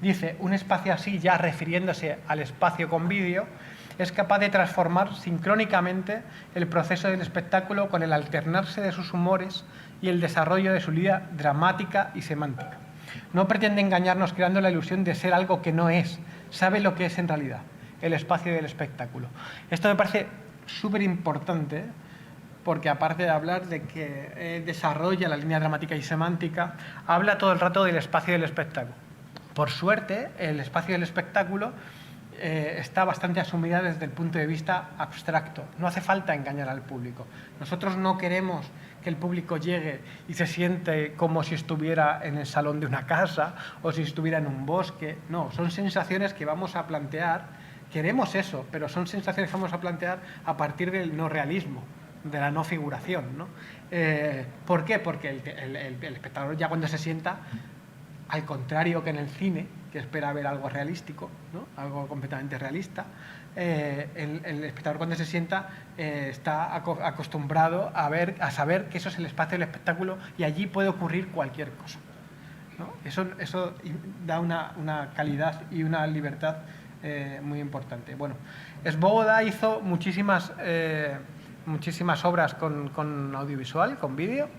Dice, un espacio así, ya refiriéndose al espacio con vídeo, es capaz de transformar sincrónicamente el proceso del espectáculo con el alternarse de sus humores y el desarrollo de su línea dramática y semántica. No pretende engañarnos creando la ilusión de ser algo que no es, sabe lo que es en realidad, el espacio del espectáculo. Esto me parece súper importante porque aparte de hablar de que desarrolla la línea dramática y semántica, habla todo el rato del espacio del espectáculo. Por suerte, el espacio del espectáculo está bastante asumida desde el punto de vista abstracto. No hace falta engañar al público. Nosotros no queremos que el público llegue y se siente como si estuviera en el salón de una casa o si estuviera en un bosque. No, son sensaciones que vamos a plantear. Queremos eso, pero son sensaciones que vamos a plantear a partir del no realismo, de la no figuración, ¿no? ¿Por qué? Porque el espectador ya cuando se sienta, al contrario que en el cine, que espera ver algo realístico, ¿no? Algo completamente realista, el espectador cuando se sienta está acostumbrado a saber que eso es el espacio del espectáculo y allí puede ocurrir cualquier cosa, ¿no? Eso da una calidad y una libertad muy importante. Bueno, Svoboda hizo muchísimas obras con audiovisual, con vídeo.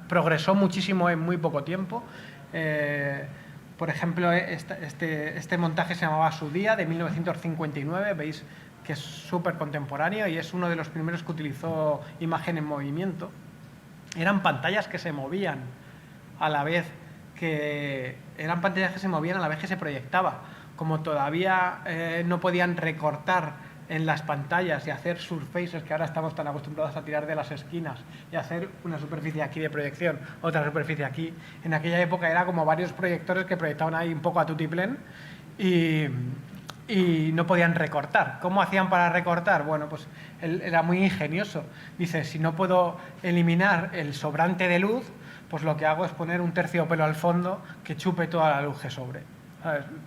Progresó muchísimo en muy poco tiempo. Por ejemplo, este montaje se llamaba Su Día, de 1959, veis que es súper contemporáneo y es uno de los primeros que utilizó imagen en movimiento. Eran pantallas que se movían a la vez que se proyectaba. Como todavía no podían recortar en las pantallas y hacer surfaces, que ahora estamos tan acostumbrados a tirar de las esquinas y hacer una superficie aquí de proyección, otra superficie aquí. En aquella época era como varios proyectores que proyectaban ahí un poco a tutiplén y no podían recortar. ¿Cómo hacían para recortar? Bueno, pues él era muy ingenioso. Dice, si no puedo eliminar el sobrante de luz, pues lo que hago es poner un terciopelo al fondo que chupe toda la luz que sobre.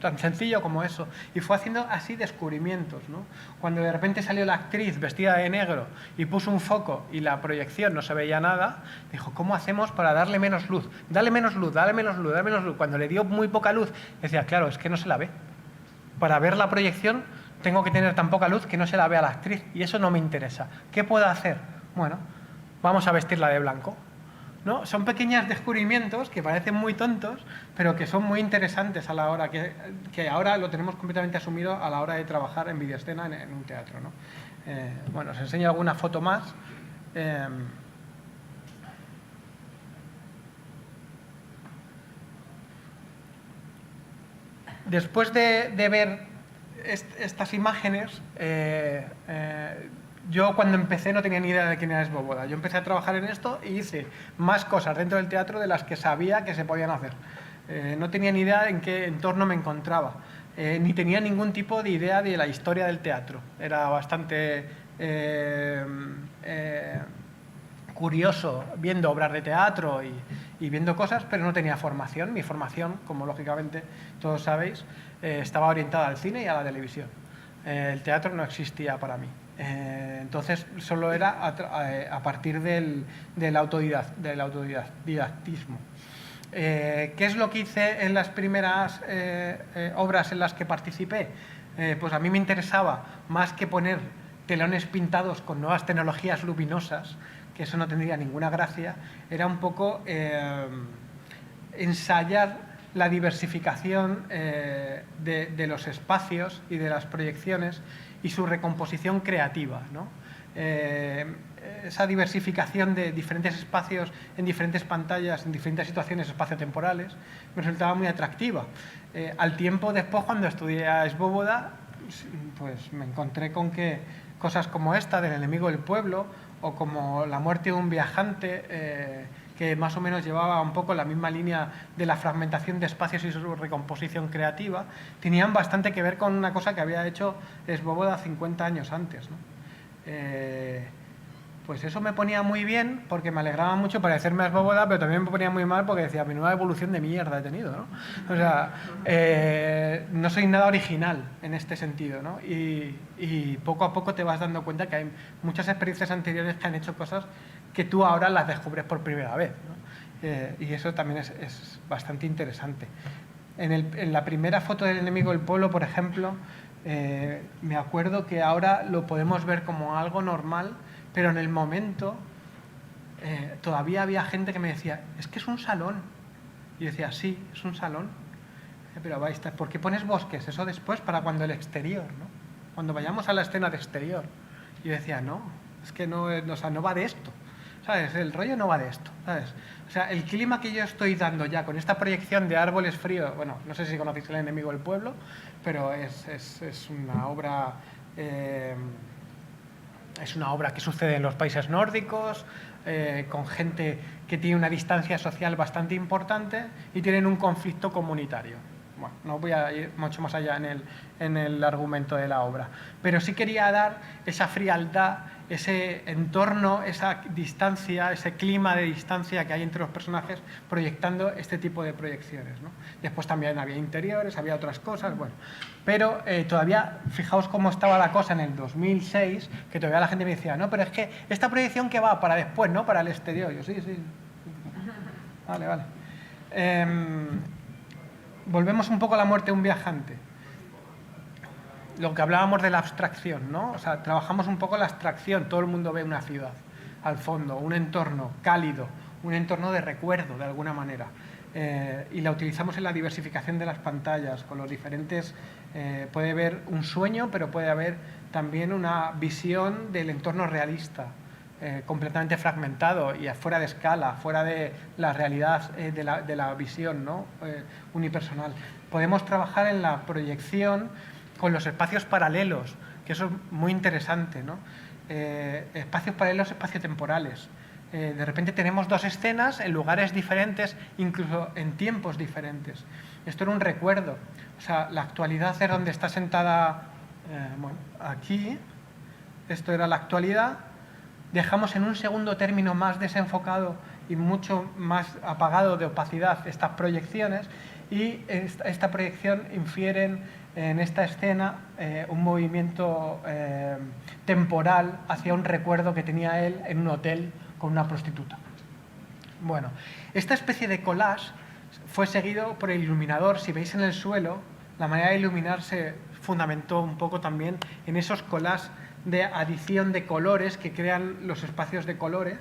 Tan sencillo como eso. Y fue haciendo así descubrimientos, ¿no? Cuando de repente salió la actriz vestida de negro y puso un foco y la proyección no se veía nada, dijo, ¿cómo hacemos para darle menos luz? Dale menos luz, dale menos luz, dale menos luz. Cuando le dio muy poca luz, decía, claro, es que no se la ve. Para ver la proyección tengo que tener tan poca luz que no se la vea la actriz y eso no me interesa. ¿Qué puedo hacer? Bueno, vamos a vestirla de blanco. ¿no? Son pequeños descubrimientos que parecen muy tontos, pero que son muy interesantes a la hora, que ahora lo tenemos completamente asumido a la hora de trabajar en videoescena en un teatro, ¿no? Bueno, os enseño alguna foto más. Después de ver estas imágenes, yo cuando empecé no tenía ni idea de quién era Svoboda. Yo empecé a trabajar en esto y hice más cosas dentro del teatro de las que sabía que se podían hacer. No tenía ni idea en qué entorno me encontraba, ni tenía ningún tipo de idea de la historia del teatro. Era bastante curioso viendo obras de teatro y viendo cosas, pero no tenía formación. Mi formación, como lógicamente todos sabéis, estaba orientada al cine y a la televisión. El teatro no existía para mí. Entonces solo era a partir del autodidactismo. ¿Qué es lo que hice en las primeras obras en las que participé? Pues a mí me interesaba, más que poner telones pintados con nuevas tecnologías luminosas, que eso no tendría ninguna gracia, era un poco ensayar la diversificación de los espacios y de las proyecciones y su recomposición creativa, ¿no? Esa diversificación de diferentes espacios en diferentes pantallas, en diferentes situaciones espaciotemporales, me resultaba muy atractiva. Al tiempo después, cuando estudié a Svoboda, pues me encontré con que cosas como esta, del enemigo del pueblo, o como La muerte de un viajante, que más o menos llevaba un poco la misma línea de la fragmentación de espacios y su recomposición creativa, tenían bastante que ver con una cosa que había hecho Svoboda 50 años antes, ¿no? Pues eso me ponía muy bien porque me alegraba mucho parecerme a Svoboda, pero también me ponía muy mal porque decía, menuda evolución de mierda he tenido, ¿no? O sea, no soy nada original en este sentido, ¿no? Y poco a poco te vas dando cuenta que hay muchas experiencias anteriores que han hecho cosas que tú ahora las descubres por primera vez, ¿no? Y eso también es bastante interesante. En la primera foto del enemigo del pueblo, por ejemplo, me acuerdo que ahora lo podemos ver como algo normal, pero en el momento todavía había gente que me decía, es que es un salón. Y yo decía, sí, es un salón. Pero vais, ¿por qué pones bosques? Eso después, para cuando el exterior, ¿no? Cuando vayamos a la escena de exterior. Y yo decía, no, es que no, o sea, no va de esto, ¿sabes? El rollo no va de esto, ¿sabes? O sea, el clima que yo estoy dando ya con esta proyección de árboles fríos, bueno, no sé si conocéis El enemigo del pueblo, pero es una obra... es una obra que sucede en los países nórdicos, con gente que tiene una distancia social bastante importante y tienen un conflicto comunitario. Bueno, no voy a ir mucho más allá en el argumento de la obra, pero sí quería dar esa frialdad, ese entorno, esa distancia, ese clima de distancia que hay entre los personajes proyectando este tipo de proyecciones, ¿no? Después también había interiores, había otras cosas, bueno. Pero todavía, fijaos cómo estaba la cosa en el 2006, que todavía la gente me decía, no, pero es que esta proyección que va para después, ¿no? Para el exterior. Yo, sí. Vale. Volvemos un poco a La muerte de un viajante. Lo que hablábamos de la abstracción, ¿no? O sea, trabajamos un poco la abstracción. Todo el mundo ve una ciudad al fondo, un entorno cálido, un entorno de recuerdo, de alguna manera. Y la utilizamos en la diversificación de las pantallas, con los diferentes... puede haber un sueño, pero puede haber también una visión del entorno realista, completamente fragmentado y fuera de escala, fuera de la realidad de la visión, ¿no? Unipersonal. Podemos trabajar en la proyección con los espacios paralelos, que eso es muy interesante, ¿no? Espacios paralelos, espaciotemporales. De repente tenemos dos escenas en lugares diferentes, incluso en tiempos diferentes. Esto era un recuerdo. O sea, la actualidad es donde está sentada, bueno, aquí. Esto era la actualidad. Dejamos en un segundo término más desenfocado y mucho más apagado de opacidad estas proyecciones, y esta proyección infieren en esta escena un movimiento temporal hacia un recuerdo que tenía él en un hotel con una prostituta. Bueno, esta especie de collage fue seguido por el iluminador. Si veis en el suelo, la manera de iluminar se fundamentó un poco también en esos collages de adición de colores que crean los espacios de colores,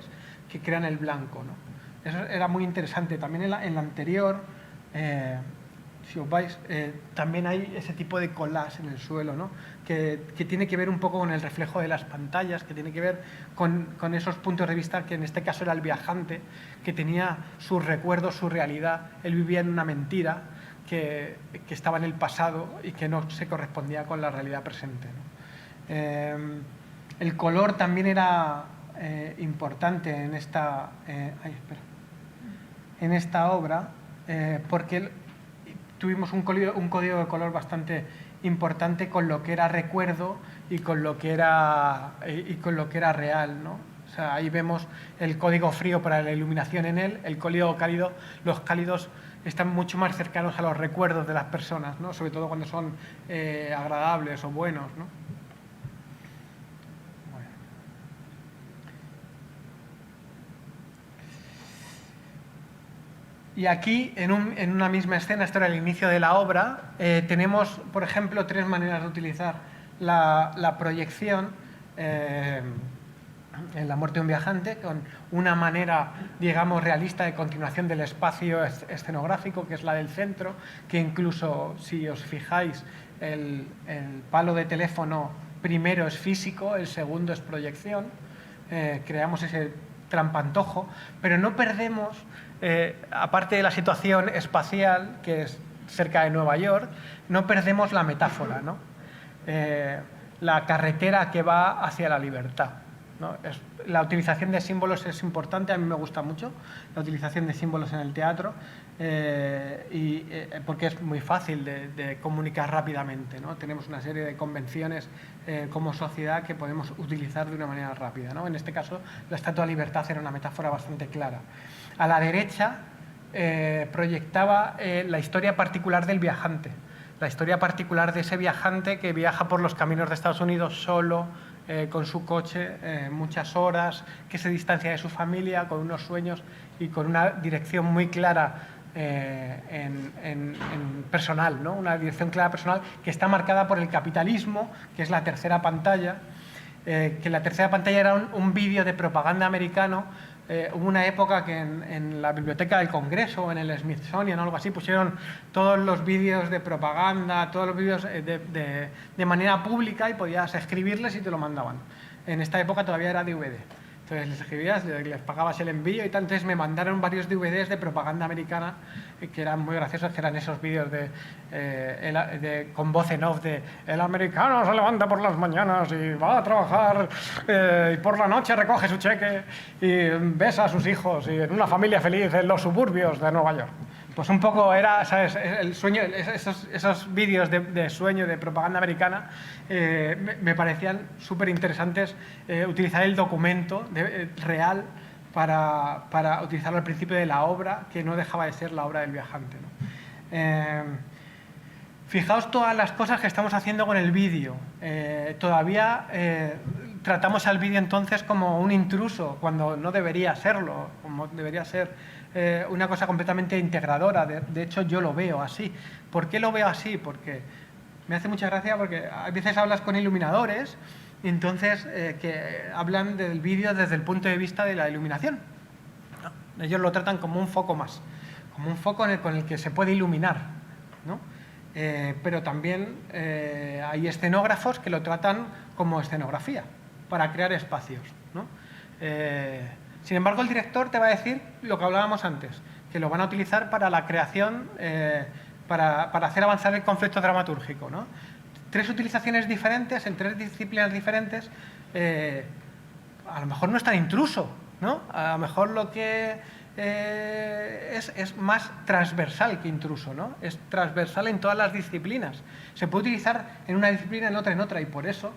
que crean el blanco, ¿no? Eso era muy interesante. También en la anterior, si os vais, también hay ese tipo de collage en el suelo, ¿no? que tiene que ver un poco con el reflejo de las pantallas, que tiene que ver con esos puntos de vista, que en este caso era el viajante, que tenía sus recuerdos, su realidad. Él vivía en una mentira que estaba en el pasado y que no se correspondía con la realidad presente, ¿no? El color también era importante en esta, en esta obra, porque tuvimos un código de color bastante importante con lo que era recuerdo y con lo que era real, ¿no? O sea, ahí vemos el código frío para la iluminación en él, el código cálido. Los cálidos están mucho más cercanos a los recuerdos de las personas, ¿no? Sobre todo cuando son agradables o buenos, ¿no? Bueno. Y aquí, en una misma escena, esto era el inicio de la obra, tenemos, por ejemplo, 3 maneras de utilizar la proyección en La muerte de un viajante, con una manera, digamos, realista de continuación del espacio escenográfico, que es la del centro, que incluso, si os fijáis, el palo de teléfono primero es físico, el segundo es proyección. Creamos ese trampantojo, pero no perdemos, aparte de la situación espacial, que es cerca de Nueva York, no perdemos la metáfora, ¿no? La carretera que va hacia la libertad, ¿no? La utilización de símbolos es importante, a mí me gusta mucho la utilización de símbolos en el teatro, porque es muy fácil de comunicar rápidamente, ¿no? Tenemos una serie de convenciones como sociedad que podemos utilizar de una manera rápida, ¿no? En este caso, la Estatua de Libertad era una metáfora bastante clara. A la derecha proyectaba la historia particular del viajante, la historia particular de ese viajante que viaja por los caminos de Estados Unidos solo, con su coche, muchas horas, que se distancia de su familia, con unos sueños y con una dirección muy clara en personal, ¿no? Una dirección clara personal que está marcada por el capitalismo, que es la tercera pantalla, que la tercera pantalla era un vídeo de propaganda americano. Hubo una época que en la biblioteca del Congreso, en el Smithsonian o algo así, pusieron todos los vídeos de propaganda, todos los vídeos de manera pública, y podías escribirles y te lo mandaban. En esta época todavía era DVD. Entonces les escribías, les pagabas el envío y tal. Entonces me mandaron varios DVDs de propaganda americana que eran muy graciosos, que eran esos vídeos con voz en off de el americano se levanta por las mañanas y va a trabajar y por la noche recoge su cheque y besa a sus hijos y en una familia feliz en los suburbios de Nueva York. Pues un poco era, ¿sabes?, el sueño, esos vídeos de sueño, de propaganda americana, me parecían súper interesantes. Utilizar el documento real para utilizarlo al principio de la obra, que no dejaba de ser la obra del viajante, ¿no? Fijaos todas las cosas que estamos haciendo con el vídeo. Todavía tratamos al vídeo entonces como un intruso, cuando no debería serlo, como debería ser una cosa completamente integradora. De hecho, yo lo veo así. ¿Por qué lo veo así? Porque me hace mucha gracia, porque a veces hablas con iluminadores y entonces que hablan del vídeo desde el punto de vista de la iluminación. ¿No? Ellos lo tratan como un foco más, como un foco con el que se puede iluminar, ¿no? Pero también hay escenógrafos que lo tratan como escenografía, para crear espacios, ¿no? Sin embargo, el director te va a decir lo que hablábamos antes, que lo van a utilizar para la creación, para hacer avanzar el conflicto dramatúrgico, ¿no? 3 utilizaciones diferentes, en 3 disciplinas diferentes. A lo mejor no es tan intruso, ¿no? A lo mejor lo que es más transversal que intruso, ¿no? Es transversal en todas las disciplinas. Se puede utilizar en una disciplina, en otra, y por eso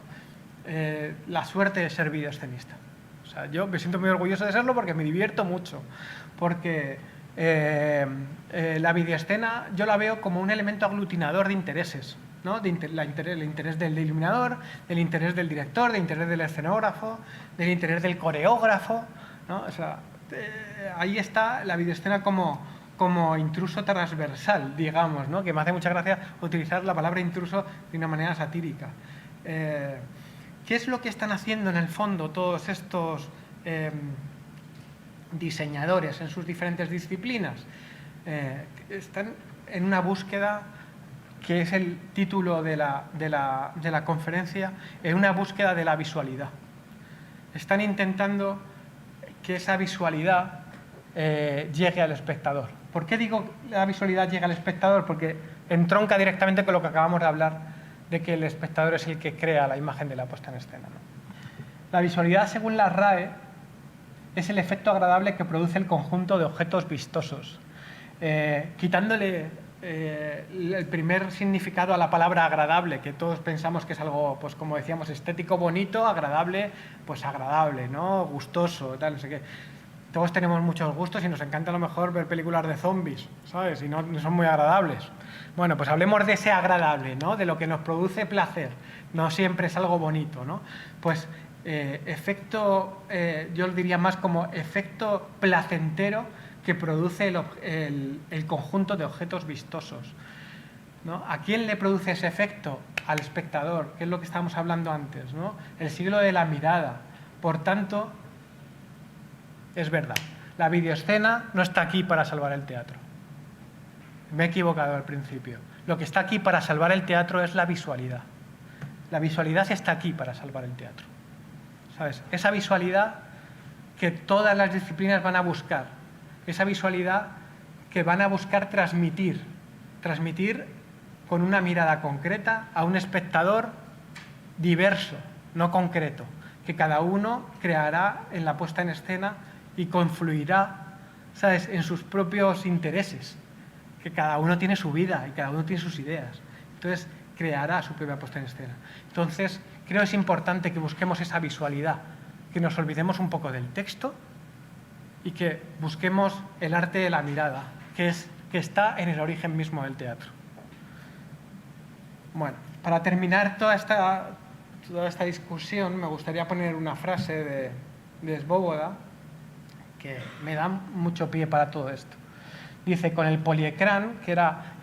la suerte de ser videoescenista. O sea, yo me siento muy orgulloso de serlo porque me divierto mucho, porque la videoescena yo la veo como un elemento aglutinador de intereses, ¿no? El interés del iluminador, del interés del director, del interés del escenógrafo, del interés del coreógrafo, ¿no? O sea, ahí está la videoescena como intruso transversal, digamos, ¿no? Que me hace mucha gracia utilizar la palabra intruso de una manera satírica. ¿Qué es lo que están haciendo en el fondo todos estos diseñadores en sus diferentes disciplinas están en una búsqueda, que es el título de la conferencia, en una búsqueda de la visualidad. Están intentando que esa visualidad llegue al espectador. ¿Por qué digo la visualidad llega al espectador? Porque entronca directamente con lo que acabamos de hablar, de que el espectador es el que crea la imagen de la puesta en escena, ¿no? La visualidad, según la RAE, es el efecto agradable que produce el conjunto de objetos vistosos. Quitándole el primer significado a la palabra agradable, que todos pensamos que es algo, pues como decíamos, estético, bonito, agradable, pues agradable, ¿no? Gustoso, tal, no sé qué. Todos tenemos muchos gustos y nos encanta a lo mejor ver películas de zombies, ¿sabes? Y no son muy agradables. Bueno, pues hablemos de ese agradable, ¿no? De lo que nos produce placer. No siempre es algo bonito, ¿no? Pues efecto, yo lo diría más como efecto placentero que produce el conjunto de objetos vistosos, ¿no? ¿A quién le produce ese efecto? Al espectador, que es lo que estábamos hablando antes, ¿no? El siglo de la mirada. Por tanto, es verdad, la videoescena no está aquí para salvar el teatro. Me he equivocado al principio. Lo que está aquí para salvar el teatro es la visualidad. La visualidad está aquí para salvar el teatro, ¿sabes? Esa visualidad que todas las disciplinas van a buscar. Esa visualidad que van a buscar transmitir con una mirada concreta a un espectador diverso, no concreto, que cada uno creará en la puesta en escena y confluirá, ¿sabes?, en sus propios intereses, que cada uno tiene su vida y cada uno tiene sus ideas. Entonces, creará su propia puesta en escena. Entonces, creo que es importante que busquemos esa visualidad, que nos olvidemos un poco del texto y que busquemos el arte de la mirada, que está en el origen mismo del teatro. Bueno, para terminar toda esta discusión, me gustaría poner una frase de Svoboda que me da mucho pie para todo esto. Dice, con el poliecrán, que era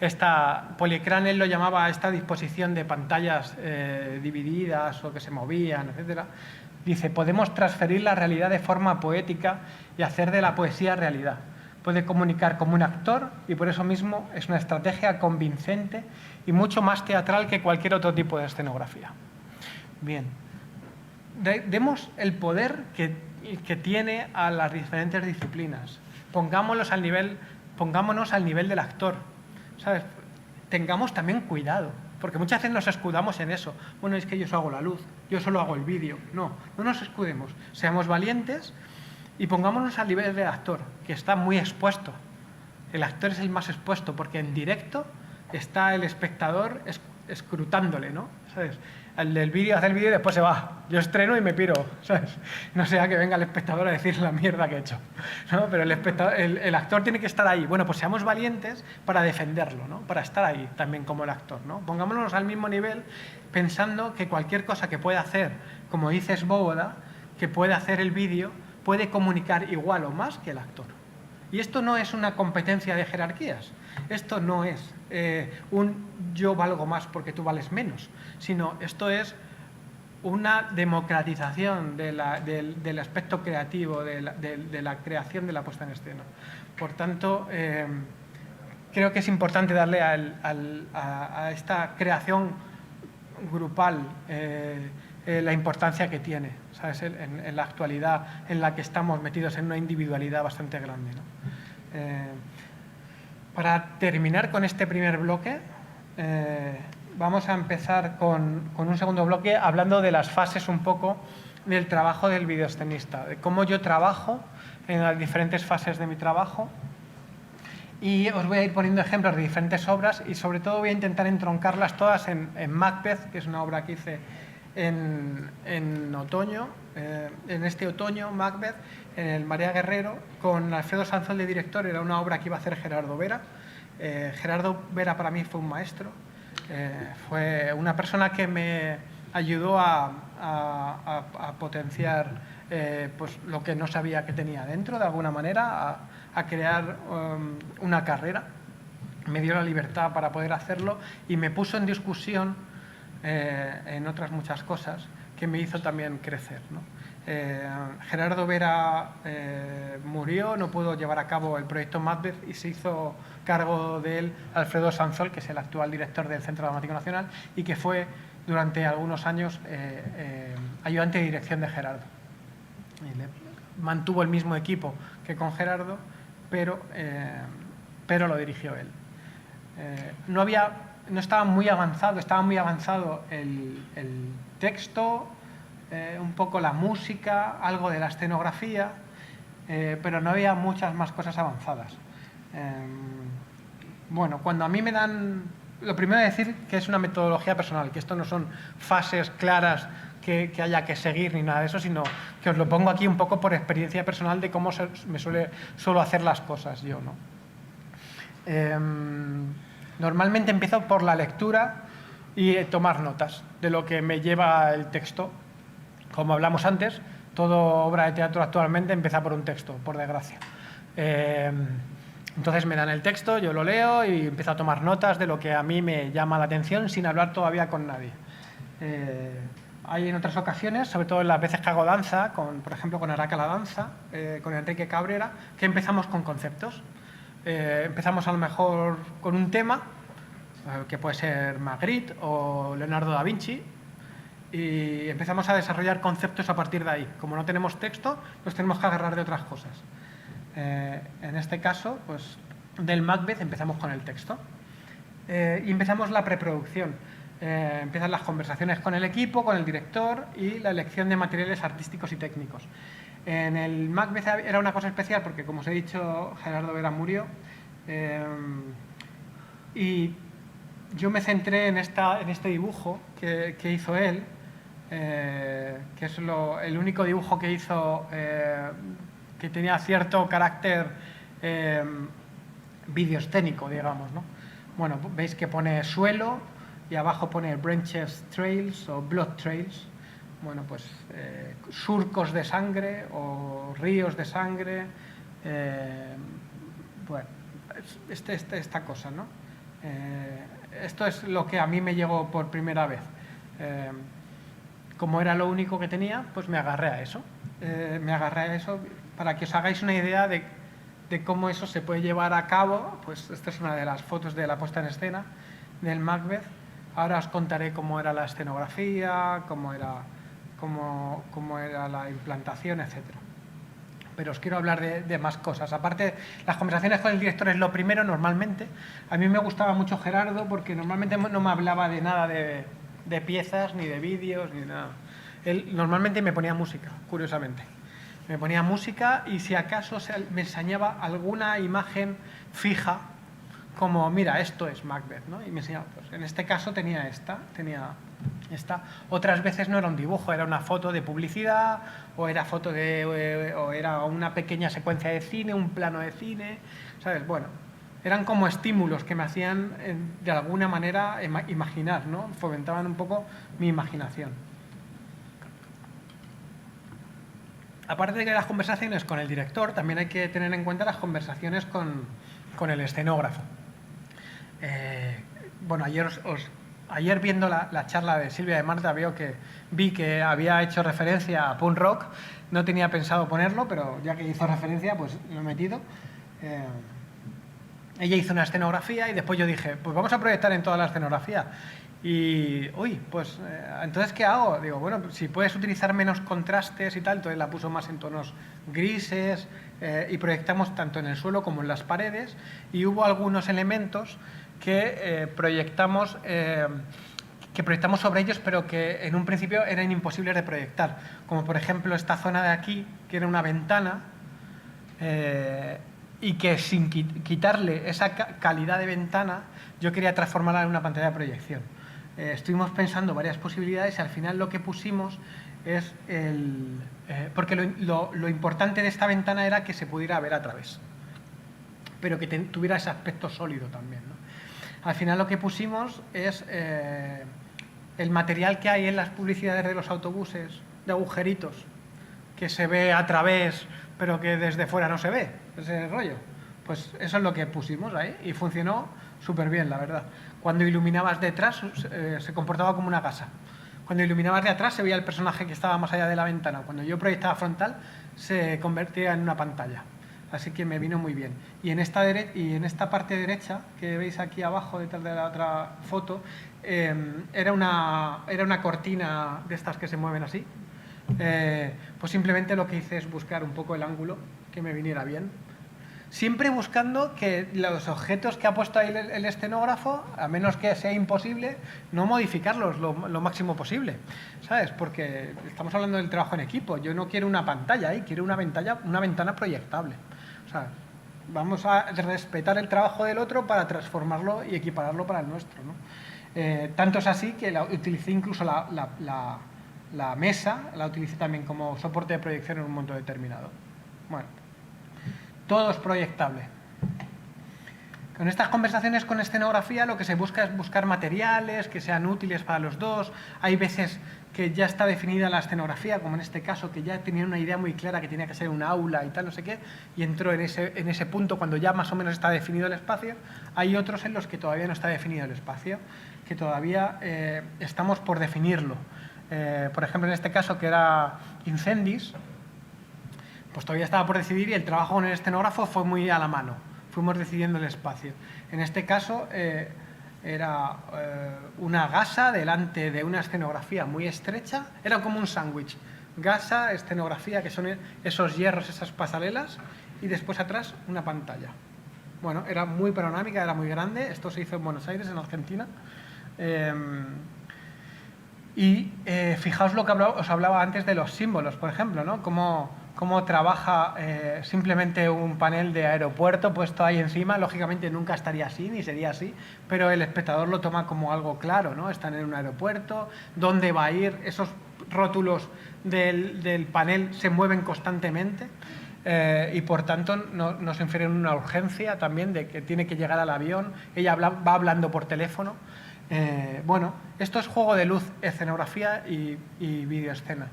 poliecrán él lo llamaba esta disposición de pantallas divididas o que se movían, etcétera. Dice, podemos transferir la realidad de forma poética y hacer de la poesía realidad. Puede comunicar como un actor y por eso mismo es una estrategia convincente y mucho más teatral que cualquier otro tipo de escenografía. Bien, demos el poder que tiene a las diferentes disciplinas. Pongámonos al nivel del actor, ¿sabes? Tengamos también cuidado, porque muchas veces nos escudamos en eso. Bueno, es que yo solo hago la luz, yo solo hago el vídeo. No nos escudemos, seamos valientes y pongámonos al nivel del actor, que está muy expuesto. El actor es el más expuesto, porque en directo está el espectador escrutándole, ¿no? ¿Sabes? El del vídeo hace el vídeo y después se va. Yo estreno y me piro, ¿sabes? No sea que venga el espectador a decir la mierda que he hecho, ¿no? Pero el actor tiene que estar ahí. Bueno, pues seamos valientes para defenderlo, ¿no? Para estar ahí también como el actor, ¿no? Pongámonos al mismo nivel pensando que cualquier cosa que pueda hacer, como dice Svoboda, que puede hacer el vídeo, puede comunicar igual o más que el actor. Y esto no es una competencia de jerarquías. Esto no es un yo valgo más porque tú vales menos, sino esto es una democratización del aspecto creativo, de la creación de la puesta en escena. Por tanto, creo que es importante darle a esta creación grupal la importancia que tiene, ¿sabes? En la actualidad en la que estamos metidos en una individualidad bastante grande, ¿no? Para terminar con este primer bloque, vamos a empezar con un segundo bloque hablando de las fases un poco del trabajo del videoescenista, de cómo yo trabajo en las diferentes fases de mi trabajo. Y os voy a ir poniendo ejemplos de diferentes obras y sobre todo voy a intentar entroncarlas todas en Macbeth, que es una obra que hice en otoño, en este otoño, Macbeth, en el María Guerrero, con Alfredo Sanzol de director. Era una obra que iba a hacer Gerardo Vera. Gerardo Vera para mí fue un maestro, fue una persona que me ayudó a potenciar pues lo que no sabía que tenía dentro, de alguna manera, a crear una carrera. Me dio la libertad para poder hacerlo y me puso en discusión en otras muchas cosas que me hizo también crecer, ¿no? Gerardo Vera murió, no pudo llevar a cabo el proyecto Macbeth y se hizo cargo de él Alfredo Sanzol, que es el actual director del Centro Dramático Nacional y que fue durante algunos años ayudante de dirección de Gerardo. Mantuvo el mismo equipo que con Gerardo, pero lo dirigió él. No estaba muy avanzado el texto, un poco la música, algo de la escenografía, pero no había muchas más cosas avanzadas. Bueno, cuando a mí me dan... Lo primero es decir que es una metodología personal, que esto no son fases claras que haya que seguir ni nada de eso, sino que os lo pongo aquí un poco por experiencia personal de cómo me suelo hacer las cosas yo, ¿no? Normalmente empiezo por la lectura y tomar notas de lo que me lleva el texto. Como hablamos antes, toda obra de teatro actualmente empieza por un texto, por desgracia. Entonces me dan el texto, yo lo leo y empiezo a tomar notas de lo que a mí me llama la atención sin hablar todavía con nadie. Hay en otras ocasiones, sobre todo en las veces que hago danza, por ejemplo con Araca la danza, con Enrique Cabrera, que empezamos con conceptos. Empezamos a lo mejor con un tema, que puede ser Magritte o Leonardo da Vinci, y empezamos a desarrollar conceptos a partir de ahí. Como no tenemos texto, nos tenemos que agarrar de otras cosas. En este caso, pues, del Macbeth empezamos con el texto. Y empezamos la preproducción. Empiezan las conversaciones con el equipo, con el director y la elección de materiales artísticos y técnicos. En el Macbeth era una cosa especial porque, como os he dicho, Gerardo Vera murió. Y yo me centré en este dibujo que hizo él, que es el único dibujo que hizo que tenía cierto carácter videoescénico, digamos, ¿no? Bueno, veis que pone suelo y abajo pone branches trails o blood trails. Bueno, pues surcos de sangre o ríos de sangre. Bueno, esta cosa, ¿no? Esto es lo que a mí me llegó por primera vez. Como era lo único que tenía, pues me agarré a eso. Para que os hagáis una idea de cómo eso se puede llevar a cabo. Pues esta es una de las fotos de la puesta en escena del Macbeth. Ahora os contaré cómo era la escenografía, cómo era la implantación, etc. Pero os quiero hablar de más cosas. Aparte, las conversaciones con el director es lo primero normalmente. A mí me gustaba mucho Gerardo porque normalmente no me hablaba de nada de piezas, ni de vídeos, ni nada. Él normalmente me ponía música, curiosamente. Me ponía música y si acaso me enseñaba alguna imagen fija, como, mira, esto es Macbeth, ¿no? Y me enseñaba, pues en este caso tenía esta. Otras veces no era un dibujo, era una foto de publicidad, o era una pequeña secuencia de cine, un plano de cine, ¿sabes? Bueno, eran como estímulos que me hacían, de alguna manera, imaginar, ¿no? Fomentaban un poco mi imaginación. Aparte de las conversaciones con el director, también hay que tener en cuenta las conversaciones con el escenógrafo. Bueno, ayer viendo la charla de Silvia de Marta vi que había hecho referencia a punk rock. No tenía pensado ponerlo, pero ya que hizo referencia, pues lo he metido. Ella hizo una escenografía y después yo dije, pues vamos a proyectar en toda la escenografía. Y, pues, ¿entonces qué hago? Digo, bueno, si puedes utilizar menos contrastes y tal, entonces la puso más en tonos grises y proyectamos tanto en el suelo como en las paredes y hubo algunos elementos que proyectamos sobre ellos, pero que en un principio eran imposibles de proyectar, como por ejemplo esta zona de aquí, que era una ventana, y que sin quitarle esa calidad de ventana, yo quería transformarla en una pantalla de proyección. Estuvimos pensando varias posibilidades y al final lo que pusimos es porque lo importante de esta ventana era que se pudiera ver a través, pero que tuviera ese aspecto sólido también, ¿no? Al final lo que pusimos es el material que hay en las publicidades de los autobuses, de agujeritos, que se ve a través, pero que desde fuera no se ve, ese rollo. Pues eso es lo que pusimos ahí y funcionó súper bien, la verdad. Cuando iluminabas detrás se comportaba como una casa. Cuando iluminabas de atrás se veía el personaje que estaba más allá de la ventana. Cuando yo proyectaba frontal se convertía en una pantalla. Así que me vino muy bien. Y en esta parte derecha, que veis aquí abajo, detrás de la otra foto, era una cortina de estas que se mueven así. Pues simplemente lo que hice es buscar un poco el ángulo que me viniera bien. Siempre buscando que los objetos que ha puesto ahí el escenógrafo, a menos que sea imposible, no modificarlos lo máximo posible, ¿sabes? Porque estamos hablando del trabajo en equipo. Yo no quiero una pantalla ahí, quiero una ventana proyectable. O sea, vamos a respetar el trabajo del otro para transformarlo y equipararlo para el nuestro, ¿no? Tanto es así que utilicé incluso la mesa, la utilicé también como soporte de proyección en un momento determinado. Bueno. Todo es proyectable. Con estas conversaciones con escenografía lo que se busca es buscar materiales que sean útiles para los dos. Hay veces que ya está definida la escenografía, como en este caso, que ya tenía una idea muy clara que tenía que ser un aula y tal, no sé qué, y entró en ese punto cuando ya más o menos está definido el espacio. Hay otros en los que todavía no está definido el espacio, que todavía estamos por definirlo. Por ejemplo, en este caso, que era Incendis, pues todavía estaba por decidir y el trabajo con el escenógrafo fue muy a la mano. Fuimos decidiendo el espacio. En este caso era una gasa delante de una escenografía muy estrecha. Era como un sándwich. Gasa, escenografía, que son esos hierros, esas pasarelas, y después atrás una pantalla. Bueno, era muy panorámica, era muy grande. Esto se hizo en Buenos Aires, en Argentina. Fijaos lo que os hablaba antes de los símbolos, por ejemplo, ¿no? Cómo trabaja simplemente un panel de aeropuerto puesto ahí encima. Lógicamente nunca estaría así, ni sería así, pero el espectador lo toma como algo claro, ¿no? Están en un aeropuerto, ¿dónde va a ir? Esos rótulos del panel se mueven constantemente y por tanto nos infieren una urgencia también de que tiene que llegar al avión. Ella va hablando por teléfono. Bueno, esto es juego de luz, escenografía y videoescena.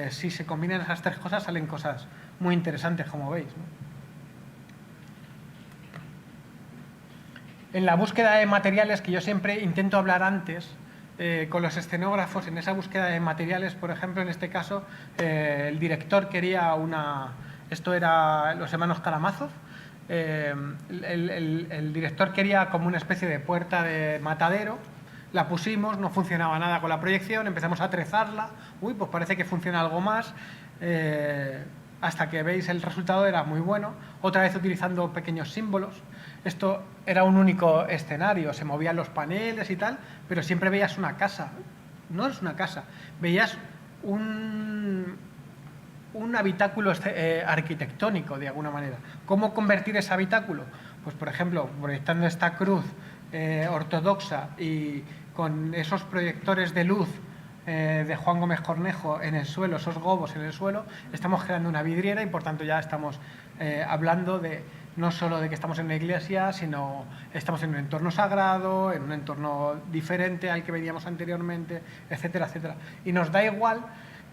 Si se combinan esas tres cosas salen cosas muy interesantes, como veis, ¿no? En la búsqueda de materiales, que yo siempre intento hablar antes con los escenógrafos, en esa búsqueda de materiales, por ejemplo, en este caso, el director quería esto era los hermanos Karamazov. El director quería como una especie de puerta de matadero. La pusimos, no funcionaba nada con la proyección, empezamos a trezarla. Uy, pues parece que funciona algo más. Hasta que veis el resultado era muy bueno. Otra vez utilizando pequeños símbolos. Esto era un único escenario, se movían los paneles y tal, pero siempre veías una casa. No es una casa, veías un habitáculo arquitectónico, de alguna manera. ¿Cómo convertir ese habitáculo? Pues, por ejemplo, proyectando esta cruz ortodoxa y con esos proyectores de luz de Juan Gómez Cornejo en el suelo, esos gobos en el suelo, estamos creando una vidriera y por tanto ya estamos hablando no solo de que estamos en una iglesia, sino estamos en un entorno sagrado, en un entorno diferente al que veníamos anteriormente, etcétera, etcétera. Y nos da igual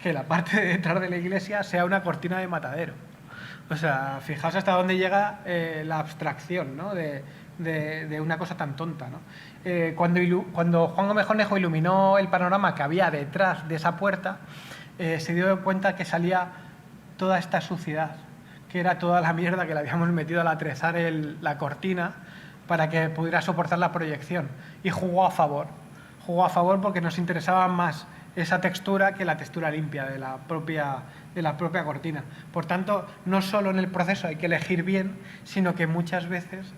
que la parte de detrás de la iglesia sea una cortina de matadero. O sea, fijaos hasta dónde llega la abstracción, ¿no? de una cosa tan tonta, ¿no? Cuando Juan Gómez Cornejo iluminó el panorama que había detrás de esa puerta, se dio cuenta que salía toda esta suciedad, que era toda la mierda que le habíamos metido al atrezar la cortina para que pudiera soportar la proyección, y jugó a favor porque nos interesaba más esa textura que la textura limpia de la propia cortina. Por tanto, no solo en el proceso hay que elegir bien, sino que muchas veces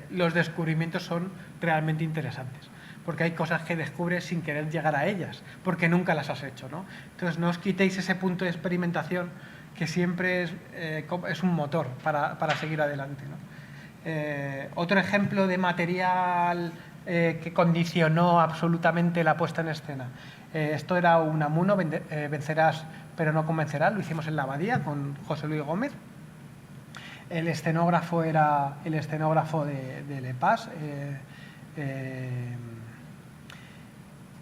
los descubrimientos son realmente interesantes, porque hay cosas que descubres sin querer llegar a ellas, porque nunca las has hecho, ¿no? Entonces, no os quitéis ese punto de experimentación que siempre es un motor para seguir adelante, ¿no? Otro ejemplo de material que condicionó absolutamente la puesta en escena. Esto era un Amuno, vencerás pero no convencerás, lo hicimos en la Abadía con José Luis Gómez. El escenógrafo era el escenógrafo de Le Paz.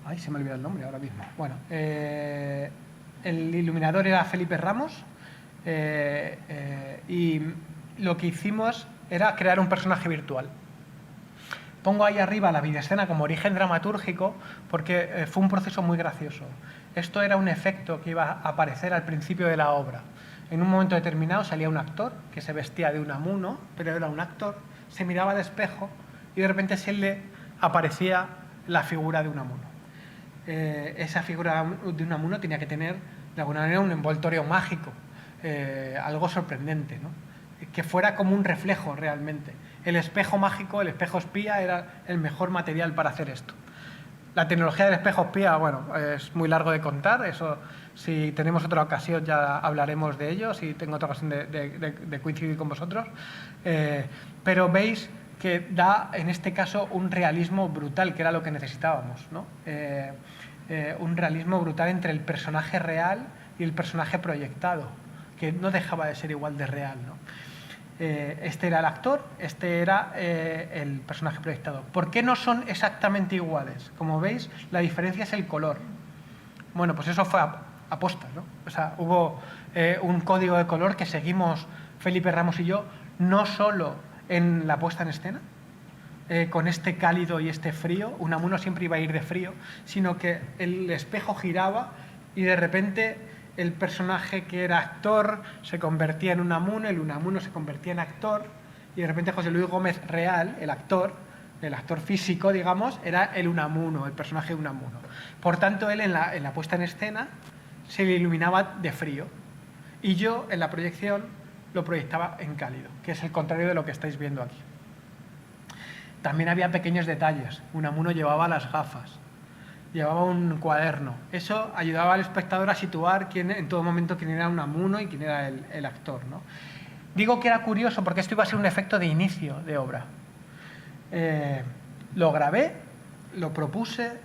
Ay, se me olvidó el nombre ahora mismo. Bueno, el iluminador era Felipe Ramos y lo que hicimos era crear un personaje virtual. Pongo ahí arriba la videoescena como origen dramatúrgico porque fue un proceso muy gracioso. Esto era un efecto que iba a aparecer al principio de la obra. En un momento determinado salía un actor que se vestía de Unamuno, pero era un actor, se miraba al espejo y de repente se le aparecía la figura de Unamuno. Esa figura de Unamuno tenía que tener de alguna manera un envoltorio mágico, algo sorprendente, ¿no? Que fuera como un reflejo realmente. El espejo mágico, el espejo espía, era el mejor material para hacer esto. La tecnología del espejo espía, bueno, es muy largo de contar, eso si tenemos otra ocasión ya hablaremos de ello, si tengo otra ocasión de coincidir con vosotros, pero veis que da en este caso un realismo brutal, que era lo que necesitábamos, ¿no? Un realismo brutal entre el personaje real y el personaje proyectado, que no dejaba de ser igual de real, ¿no? Este era el actor, este era el personaje proyectado. ¿Por qué no son exactamente iguales? Como veis, la diferencia es el color. Bueno, pues eso fue aposta, ¿no? O sea, hubo un código de color que seguimos Felipe Ramos y yo, no solo en la puesta en escena, con este cálido y este frío, Unamuno siempre iba a ir de frío, sino que el espejo giraba y de repente el personaje que era actor se convertía en Unamuno, el Unamuno se convertía en actor y de repente José Luis Gómez real, el actor físico, digamos, era el Unamuno, el personaje de Unamuno. Por tanto, él en la puesta en escena se le iluminaba de frío y yo en la proyección lo proyectaba en cálido, que es el contrario de lo que estáis viendo aquí. También había pequeños detalles. Unamuno llevaba las gafas, llevaba un cuaderno. Eso ayudaba al espectador a situar en todo momento quién era Unamuno y quién era el actor, ¿no? Digo que era curioso porque esto iba a ser un efecto de inicio de obra. Lo grabé, lo propuse,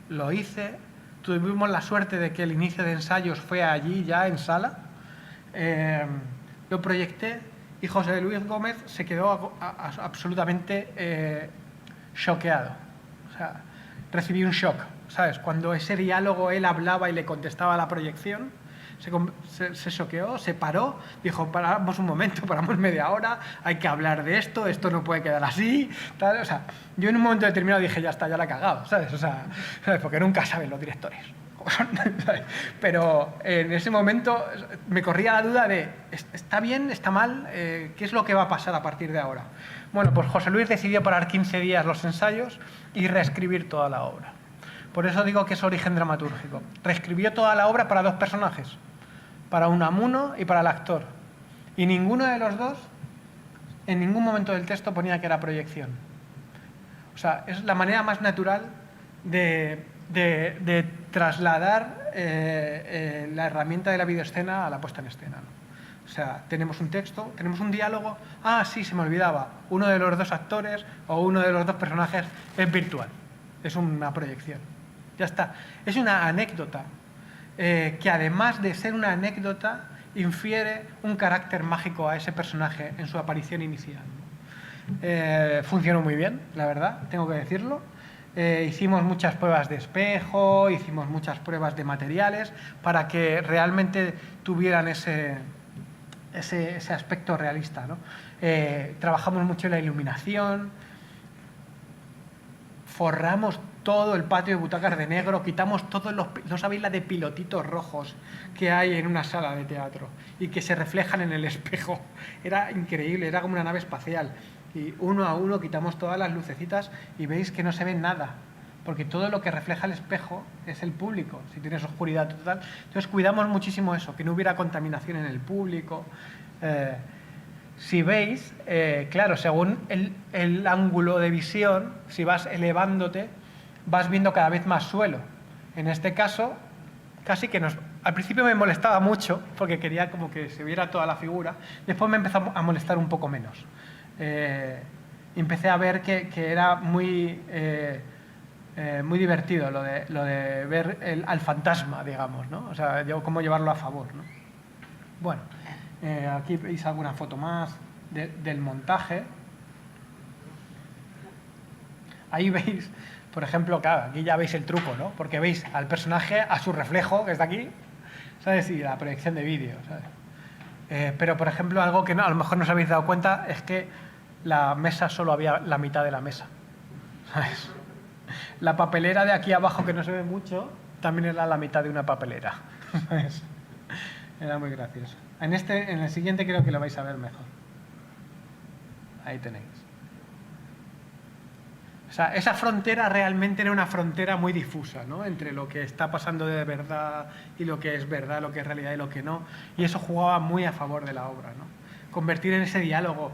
lo hice. Tuvimos la suerte de que el inicio de ensayos fue allí ya en sala. Lo proyecté y José Luis Gómez se quedó absolutamente choqueado. O sea, recibí un shock, ¿sabes? Cuando ese diálogo él hablaba y le contestaba a la proyección, se choqueó, se paró, dijo, paramos un momento, paramos media hora, hay que hablar de esto no puede quedar así, tal. O sea, yo en un momento determinado dije, ya está, ya la he cagado, ¿sabes? O sea, ¿sabes? Porque nunca saben los directores. Pero en ese momento me corría la duda de, ¿está bien? ¿Está mal? ¿Qué es lo que va a pasar a partir de ahora? Bueno, pues José Luis decidió parar 15 días los ensayos y reescribir toda la obra. Por eso digo que es origen dramatúrgico. Reescribió toda la obra para dos personajes, para Unamuno y para el actor. Y ninguno de los dos, en ningún momento del texto ponía que era proyección. O sea, es la manera más natural de trasladar la herramienta de la videoescena a la puesta en escena, ¿no? O sea, tenemos un texto, tenemos un diálogo. Ah, sí, se me olvidaba. Uno de los dos actores o uno de los dos personajes es virtual. Es una proyección. Ya está. Es una anécdota que además de ser una anécdota infiere un carácter mágico a ese personaje en su aparición inicial. Funcionó muy bien, la verdad, tengo que decirlo. Hicimos muchas pruebas de espejo, hicimos muchas pruebas de materiales para que realmente tuvieran ese aspecto realista, ¿no? Trabajamos mucho en la iluminación, forramos todo el patio de butacas de negro, quitamos todos los, no sabéis la de pilotitos rojos que hay en una sala de teatro y que se reflejan en el espejo. Era increíble, era como una nave espacial. Y uno a uno quitamos todas las lucecitas y veis que no se ve nada, porque todo lo que refleja el espejo es el público, si tienes oscuridad total. Entonces cuidamos muchísimo eso, que no hubiera contaminación en el público. Si veis, claro, según el ángulo de visión, si vas elevándote, vas viendo cada vez más suelo. En este caso, casi que al principio me molestaba mucho, porque quería como que se viera toda la figura, después me empezó a molestar un poco menos. Empecé a ver que era muy divertido lo de ver al fantasma, digamos, ¿no? O sea, cómo llevarlo a favor, ¿no? Bueno, aquí veis alguna foto más del montaje. Ahí veis, por ejemplo, claro, aquí ya veis el truco, ¿no? Porque veis al personaje, a su reflejo, que está aquí, ¿sabes? Y la proyección de vídeo, ¿sabes? Pero, por ejemplo, algo que a lo mejor no os habéis dado cuenta es que la mesa solo había la mitad de la mesa. ¿sabes? La papelera de aquí abajo, que no se ve mucho, también era la mitad de una papelera. ¿Sabes? Era muy gracioso. En el siguiente creo que lo vais a ver mejor. Ahí tenéis. O sea, esa frontera realmente era una frontera muy difusa, ¿no? Entre lo que está pasando de verdad y lo que es verdad, lo que es realidad y lo que no. Y eso jugaba muy a favor de la obra, ¿no? Convertir en ese diálogo.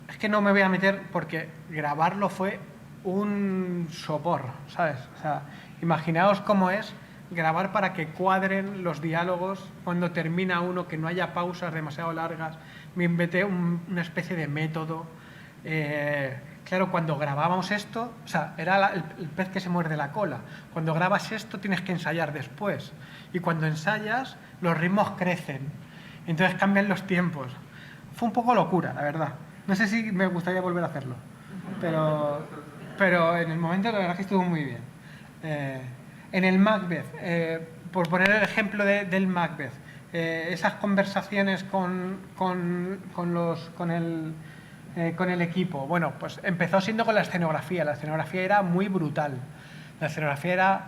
Es que no me voy a meter porque grabarlo fue un sopor, ¿sabes? O sea, imaginaos cómo es grabar para que cuadren los diálogos cuando termina uno, que no haya pausas demasiado largas. Me inventé una especie de método. Claro, cuando grabábamos esto, o sea, era el pez que se muerde la cola. Cuando grabas esto tienes que ensayar después. Y cuando ensayas, los ritmos crecen. Entonces cambian los tiempos. Fue un poco locura, la verdad. No sé si me gustaría volver a hacerlo. Pero en el momento la verdad que estuvo muy bien. En el Macbeth, por poner el ejemplo del Macbeth, esas conversaciones con el equipo, bueno, pues empezó siendo con la escenografía. La escenografía era muy brutal. La escenografía era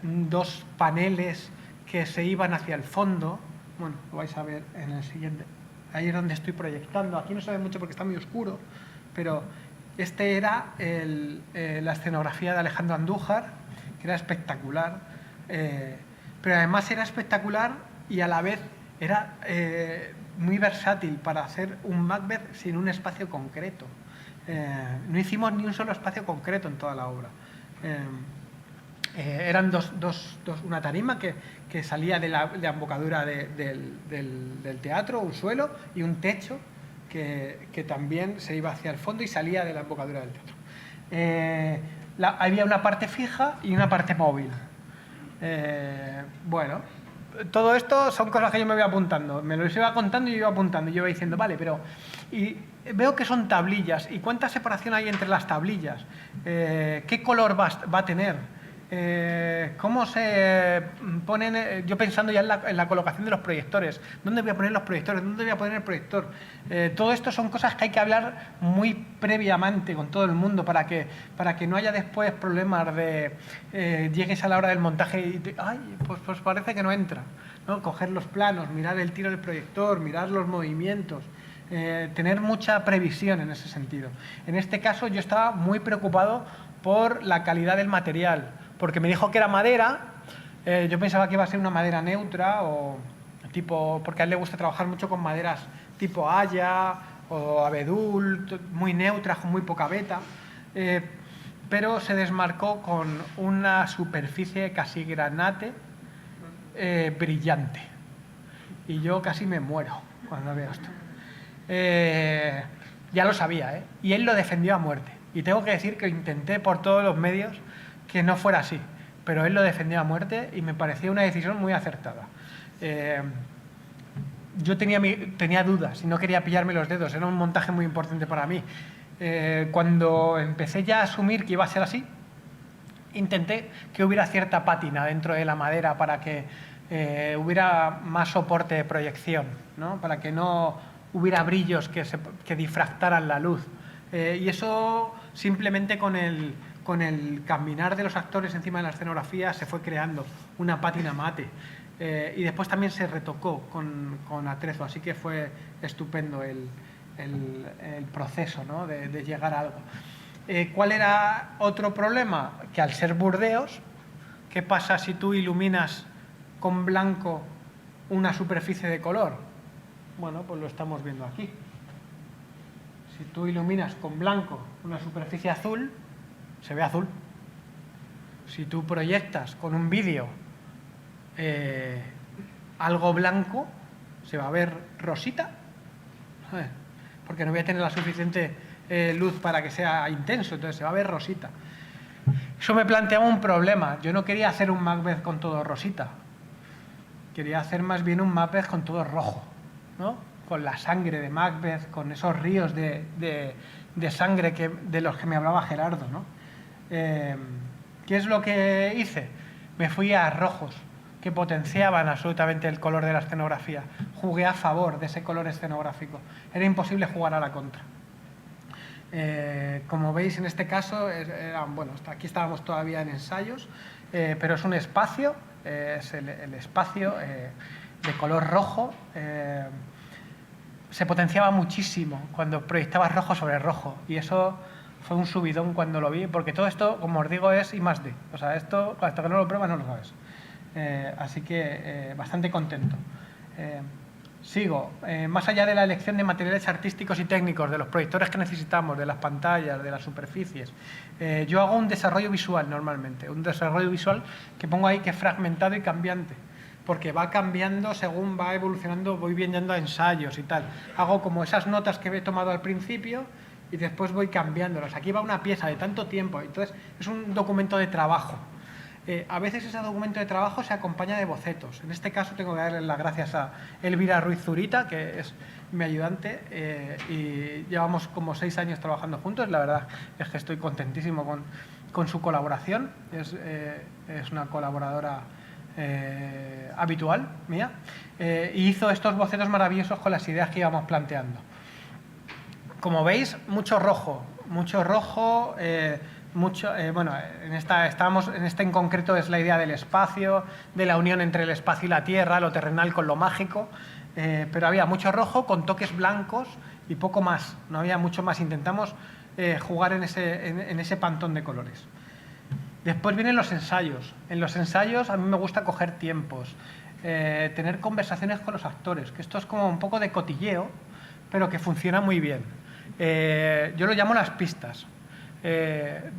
dos paneles que se iban hacia el fondo. Bueno, lo vais a ver en el siguiente. Ahí es donde estoy proyectando. Aquí no se ve mucho porque está muy oscuro, pero este era la escenografía de Alejandro Andújar, que era espectacular. Pero además era espectacular y a la vez era muy versátil para hacer un Macbeth sin un espacio concreto. No hicimos ni un solo espacio concreto en toda la obra. Eran una tarima que salía de la embocadura del teatro, un suelo, y un techo que también se iba hacia el fondo y salía de la embocadura del teatro. Había una parte fija y una parte móvil. Bueno, todo esto son cosas que yo me voy apuntando. Me lo iba contando y yo iba apuntando. Y yo iba diciendo, vale, pero... Y veo que son tablillas. ¿Y cuánta separación hay entre las tablillas? ¿Qué color va a tener? ¿Cómo se ponen? Yo pensando ya en la colocación de los proyectores. ¿Dónde voy a poner los proyectores? ¿Dónde voy a poner el proyector? Todo esto son cosas que hay que hablar muy previamente con todo el mundo para que no haya después problemas de llegues a la hora del montaje y ay, pues parece que no entra, ¿no? Coger los planos, mirar el tiro del proyector, mirar los movimientos. Tener mucha previsión en ese sentido. En este caso yo estaba muy preocupado por la calidad del material, porque me dijo que era madera. Yo pensaba que iba a ser una madera neutra, porque a él le gusta trabajar mucho con maderas tipo haya o abedul, muy neutras, con muy poca beta, pero se desmarcó con una superficie casi granate brillante. Y yo casi me muero cuando veo esto. Ya lo sabía, ¿eh? Y él lo defendió a muerte. Y tengo que decir que intenté por todos los medios que no fuera así, pero él lo defendió a muerte y me parecía una decisión muy acertada. Yo tenía dudas y no quería pillarme los dedos, era un montaje muy importante para mí. Cuando empecé ya a asumir que iba a ser así, intenté que hubiera cierta pátina dentro de la madera para que hubiera más soporte de proyección, ¿no? Para que no hubiera brillos que difractaran la luz. Y eso simplemente con el caminar de los actores encima de la escenografía se fue creando una pátina mate. Y después también se retocó con atrezo, así que fue estupendo el proceso, ¿no? de llegar a algo. ¿Cuál era otro problema? Que al ser Burdeos, ¿qué pasa si tú iluminas con blanco una superficie de color? Bueno, pues lo estamos viendo aquí. Si tú iluminas con blanco una superficie azul, se ve azul. Si tú proyectas con un vídeo algo blanco, se va a ver rosita, porque no voy a tener la suficiente luz para que sea intenso, entonces se va a ver rosita. Eso me planteaba un problema. Yo no quería hacer un Macbeth con todo rosita. Quería hacer más bien un Macbeth con todo rojo, ¿no? Con la sangre de Macbeth, con esos ríos de sangre de los que me hablaba Gerardo, ¿no? ¿Qué es lo que hice? Me fui a rojos, que potenciaban absolutamente el color de la escenografía. Jugué a favor de ese color escenográfico. Era imposible jugar a la contra. Como veis, en este caso, bueno, aquí estábamos todavía en ensayos, pero es un espacio, es el espacio de color rojo. Se potenciaba muchísimo cuando proyectabas rojo sobre rojo, y eso fue un subidón cuando lo vi, porque todo esto, como os digo, es I+D. O sea, esto hasta que no lo pruebas no lo sabes. Así que bastante contento. Sigo. Más allá de la elección de materiales artísticos y técnicos, de los proyectores que necesitamos, de las pantallas, de las superficies, yo hago un desarrollo visual normalmente. Un desarrollo visual que pongo ahí que es fragmentado y cambiante, porque va cambiando según va evolucionando, voy viendo a ensayos y tal. Hago como esas notas que he tomado al principio y después voy cambiándolas. Aquí va una pieza de tanto tiempo, entonces es un documento de trabajo. A veces ese documento de trabajo se acompaña de bocetos. En este caso tengo que darle las gracias a Elvira Ruiz Zurita, que es mi ayudante, y llevamos como 6 años trabajando juntos. La verdad es que estoy contentísimo con su colaboración. Es una colaboradora habitual mía, y hizo estos bocetos maravillosos con las ideas que íbamos planteando. Como veis, mucho rojo, bueno, estábamos en este en concreto es la idea del espacio, de la unión entre el espacio y la tierra, lo terrenal con lo mágico, pero había mucho rojo con toques blancos y poco más, no había mucho más. Intentamos jugar en ese pantón de colores. Después vienen los ensayos. En los ensayos a mí me gusta coger tiempos, tener conversaciones con los actores, que esto es como un poco de cotilleo, pero que funciona muy bien. Yo lo llamo las pistas.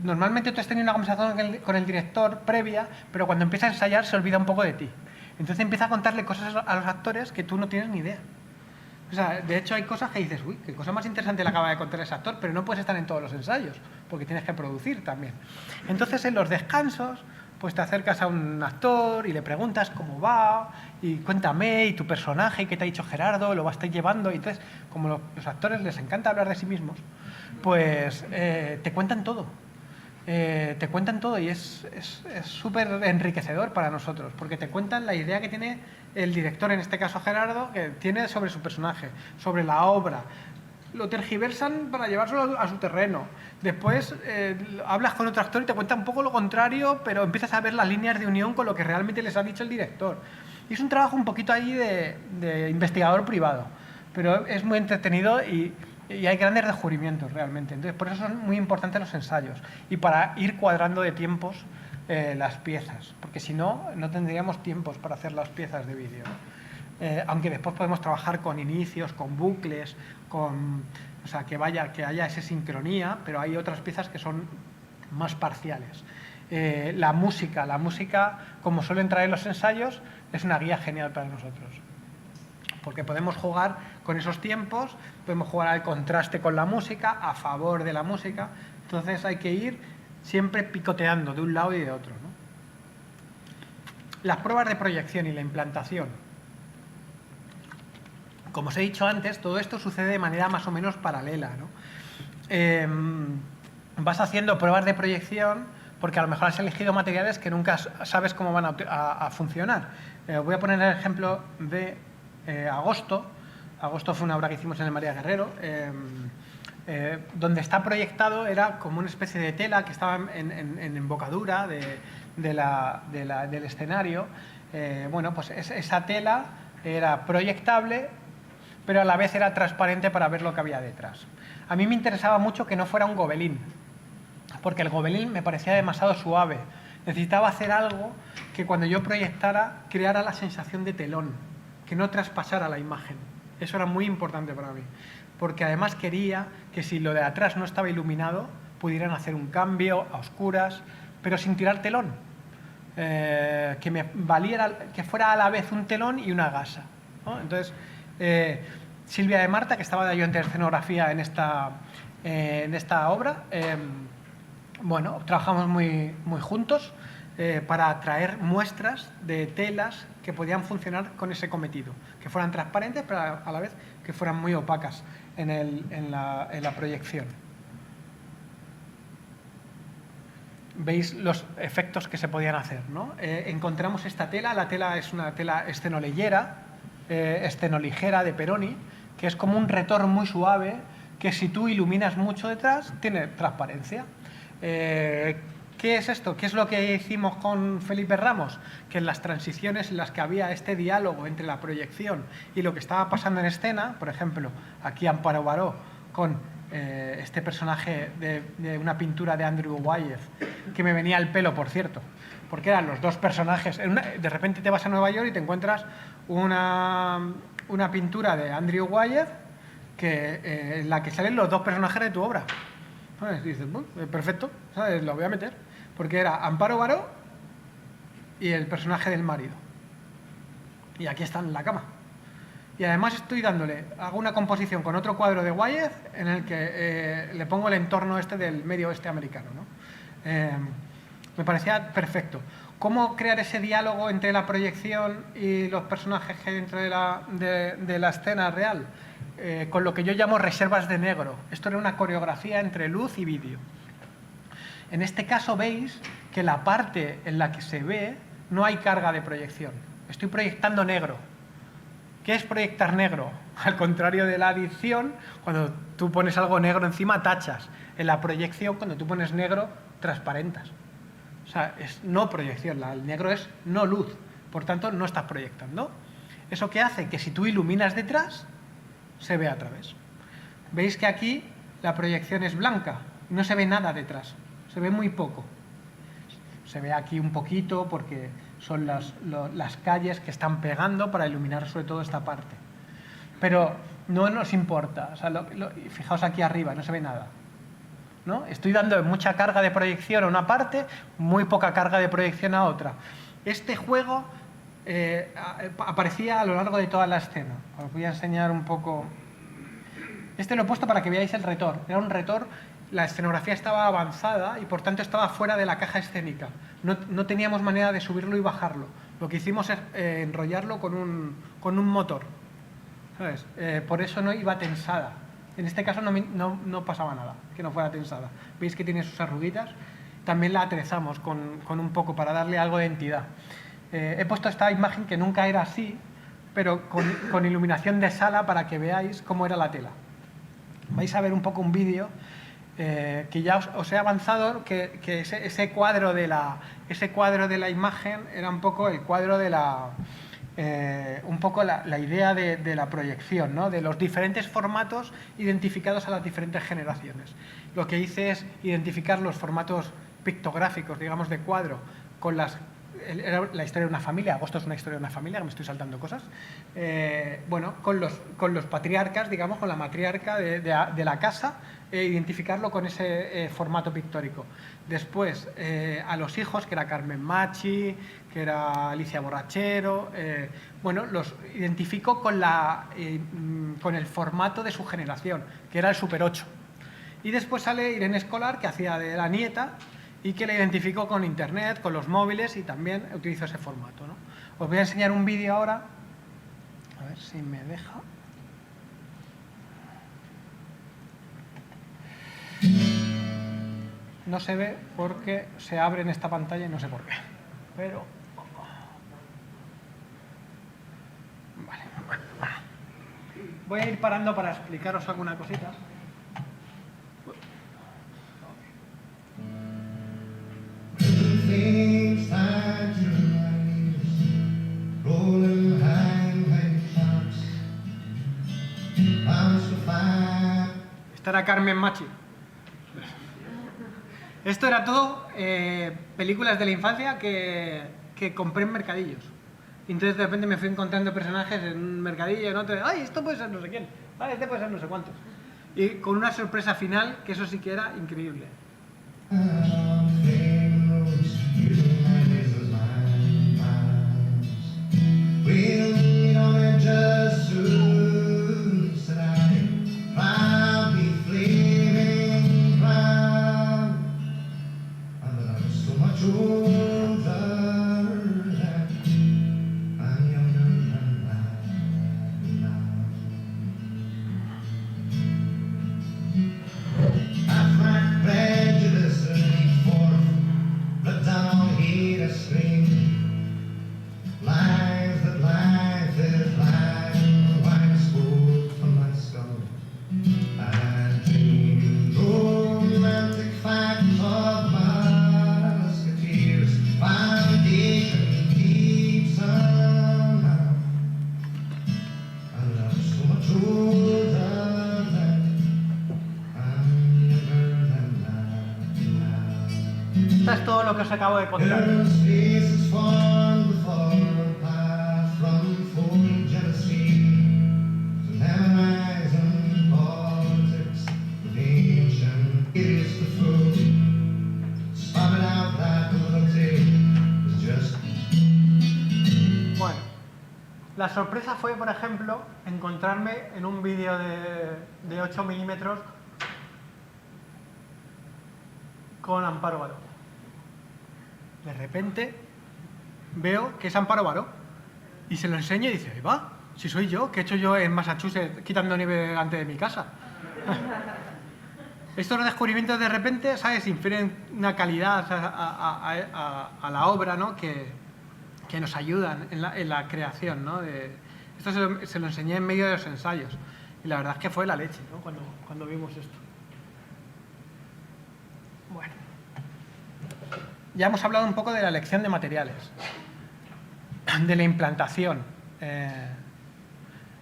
Normalmente tú has tenido una conversación con el director previa, pero cuando empieza a ensayar se olvida un poco de ti. Entonces empieza a contarle cosas a los actores que tú no tienes ni idea. O sea, de hecho hay cosas que dices, uy, qué cosa más interesante le acaba de contar ese actor, pero no puedes estar en todos los ensayos, porque tienes que producir también. Entonces en los descansos, pues te acercas a un actor y le preguntas cómo va, y cuéntame, y tu personaje, y qué te ha dicho Gerardo, lo vas llevando, y entonces, como los actores les encanta hablar de sí mismos, pues te cuentan todo. Te cuentan todo y es súper enriquecedor para nosotros, porque te cuentan la idea que tiene el director, en este caso Gerardo, que tiene sobre su personaje, sobre la obra. Lo tergiversan para llevárselo a su terreno. Después hablas con otro actor y te cuenta un poco lo contrario, pero empiezas a ver las líneas de unión con lo que realmente les ha dicho el director. Y es un trabajo un poquito ahí de investigador privado, pero es muy entretenido y hay grandes descubrimientos realmente. Entonces, por eso son muy importantes los ensayos y para ir cuadrando de tiempos las piezas, porque si no, no tendríamos tiempos para hacer las piezas de vídeo. Aunque después podemos trabajar con inicios, con bucles, o sea, que haya esa sincronía, pero hay otras piezas que son más parciales. La música, como suele entrar en los ensayos, es una guía genial para nosotros, porque podemos jugar con esos tiempos, podemos jugar al contraste con la música, a favor de la música. Entonces hay que ir siempre picoteando de un lado y de otro, ¿no? Las pruebas de proyección y la implantación. Como os he dicho antes, todo esto sucede de manera más o menos paralela, ¿no? Vas haciendo pruebas de proyección porque a lo mejor has elegido materiales que nunca sabes cómo van a funcionar. Voy a poner el ejemplo de Agosto. Agosto fue una obra que hicimos en el María Guerrero, donde está proyectado, era como una especie de tela que estaba en embocadura del escenario. Bueno, pues esa tela era proyectable, pero a la vez era transparente para ver lo que había detrás. A mí me interesaba mucho que no fuera un gobelín, porque el gobelín me parecía demasiado suave. Necesitaba hacer algo que cuando yo proyectara creara la sensación de telón, que no traspasara la imagen. Eso era muy importante para mí, porque además quería que si lo de atrás no estaba iluminado, pudieran hacer un cambio a oscuras, pero sin tirar telón. Que me valiera, que fuera a la vez un telón y una gasa, ¿no? Entonces, Silvia de Marta, que estaba de ayudante de escenografía en esta obra, bueno, trabajamos muy juntos para traer muestras de telas que podían funcionar con ese cometido, que fueran transparentes, pero a la vez que fueran muy opacas en la proyección. Veis los efectos que se podían hacer, ¿no? Encontramos esta tela, la tela es una tela escenoligera de Peroni, que es como un retor muy suave, que si tú iluminas mucho detrás, tiene transparencia. ¿Qué es esto? ¿Qué es lo que hicimos con Felipe Ramos? Que en las transiciones en las que había este diálogo entre la proyección y lo que estaba pasando en escena, por ejemplo, aquí Amparo Baró con este personaje de una pintura de Andrew Wyeth, que me venía al pelo, por cierto, porque eran los dos personajes. De repente te vas a Nueva York y te encuentras una pintura de Andrew Wyeth en la que salen los dos personajes de tu obra. Y dices, bueno, perfecto, ¿sabes? Lo voy a meter. Porque era Amparo Baró y el personaje del marido. Y aquí están en la cama. Y además hago una composición con otro cuadro de Wyeth en el que le pongo el entorno del medio oeste americano, ¿no? Me parecía perfecto. ¿Cómo crear ese diálogo entre la proyección y los personajes que hay dentro de la escena real? Con lo que yo llamo reservas de negro. Esto era una coreografía entre luz y vídeo. En este caso veis que la parte en la que se ve no hay carga de proyección. Estoy proyectando negro. ¿Qué es proyectar negro? Al contrario de la adición, cuando tú pones algo negro encima, tachas. En la proyección, cuando tú pones negro, transparentas. O sea, es no proyección. El negro es no luz. Por tanto, no estás proyectando. ¿Eso qué hace? Que si tú iluminas detrás, se ve a través. Veis que aquí la proyección es blanca. No se ve nada detrás. Se ve muy poco. Se ve aquí un poquito porque son las calles que están pegando para iluminar sobre todo esta parte. Pero no nos importa. O sea, fijaos aquí arriba, no se ve nada, ¿no? Estoy dando mucha carga de proyección a una parte, muy poca carga de proyección a otra. Este juego aparecía a lo largo de toda la escena. Os voy a enseñar un poco. Este lo he puesto para que veáis el retor. Era un retor. La escenografía estaba avanzada y por tanto estaba fuera de la caja escénica. No teníamos manera de subirlo y bajarlo. Lo que hicimos es enrollarlo con un motor, ¿sabes? Por eso no iba tensada. En este caso no pasaba nada, que no fuera tensada. Veis que tiene sus arruguitas. También la aderezamos con un poco para darle algo de entidad. He puesto esta imagen que nunca era así, pero con iluminación de sala para que veáis cómo era la tela. Vais a ver un poco un vídeo que ya os he avanzado, que ese cuadro de la imagen era un poco el cuadro de la idea de la proyección, ¿no? De los diferentes formatos identificados a las diferentes generaciones. Lo que hice es identificar los formatos pictográficos, digamos, de cuadro, con era la historia de una familia. Agosto es una historia de una familia, que me estoy saltando cosas. Bueno, con los patriarcas, digamos, con la matriarca de la casa, identificarlo con ese formato pictórico. Después, a los hijos, que era Carmen Machi, que era Alicia Borrachero, bueno, los identifico con el formato de su generación, que era el Super 8. Y después sale Irene Escolar, que hacía de la nieta, y que la identifico con internet, con los móviles, y también utilizo ese formato, ¿no? Os voy a enseñar un vídeo ahora, a ver si me deja. No se ve porque se abre en esta pantalla y no sé por qué, pero vale. Voy a ir parando para explicaros alguna cosita. Esta era Carmen Machi. Esto era todo películas de la infancia que compré en mercadillos. Y entonces de repente me fui encontrando personajes en un mercadillo, en otro, ¡ay, esto puede ser no sé quién! ¡Ay, este puede ser no sé cuántos! Y con una sorpresa final, que eso sí que era increíble. Esto es todo lo que os acabo de contar. Bueno, la sorpresa fue, por ejemplo, encontrarme en un vídeo de 8 milímetros con Amparo Baró. De repente veo que es Amparo Baró y se lo enseño y dice, ahí va, si soy yo, ¿qué he hecho yo en Massachusetts quitando nieve delante de mi casa? Estos descubrimientos de repente, ¿sabes?, infieren una calidad a la obra, ¿no?, que nos ayudan en la creación, ¿no? Esto se lo enseñé en medio de los ensayos y la verdad es que fue la leche, ¿no?, cuando vimos esto. Bueno, ya hemos hablado un poco de la elección de materiales, de la implantación. En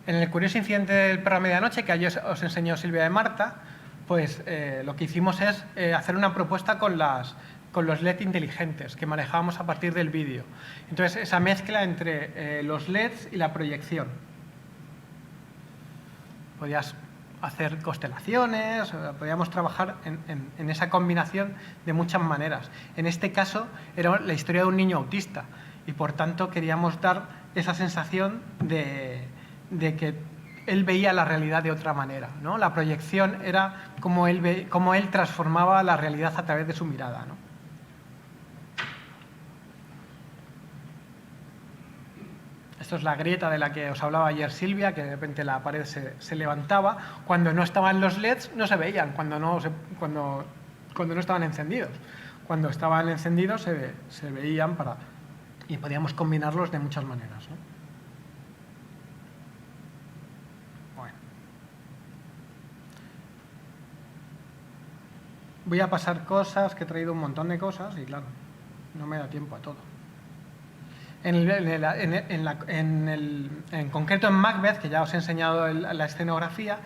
el curioso incidente del perro a medianoche, que ayer os enseñó Silvia de Marta, pues lo que hicimos es hacer una propuesta con los LED inteligentes que manejábamos a partir del vídeo. Entonces, esa mezcla entre los LEDs y la proyección. Podías hacer constelaciones, podíamos trabajar en esa combinación de muchas maneras. En este caso, era la historia de un niño autista y, por tanto, queríamos dar esa sensación de que él veía la realidad de otra manera, ¿no? La proyección era como él transformaba la realidad a través de su mirada, ¿no? Esto es la grieta de la que os hablaba ayer Silvia, que de repente la pared se levantaba. Cuando no estaban los LEDs no se veían, cuando no estaban encendidos. Cuando estaban encendidos se veían y podíamos combinarlos de muchas maneras, ¿no? Bueno. Voy a pasar cosas, que he traído un montón de cosas y claro, no me da tiempo a todo. En concreto en Macbeth, que ya os he enseñado la escenografía,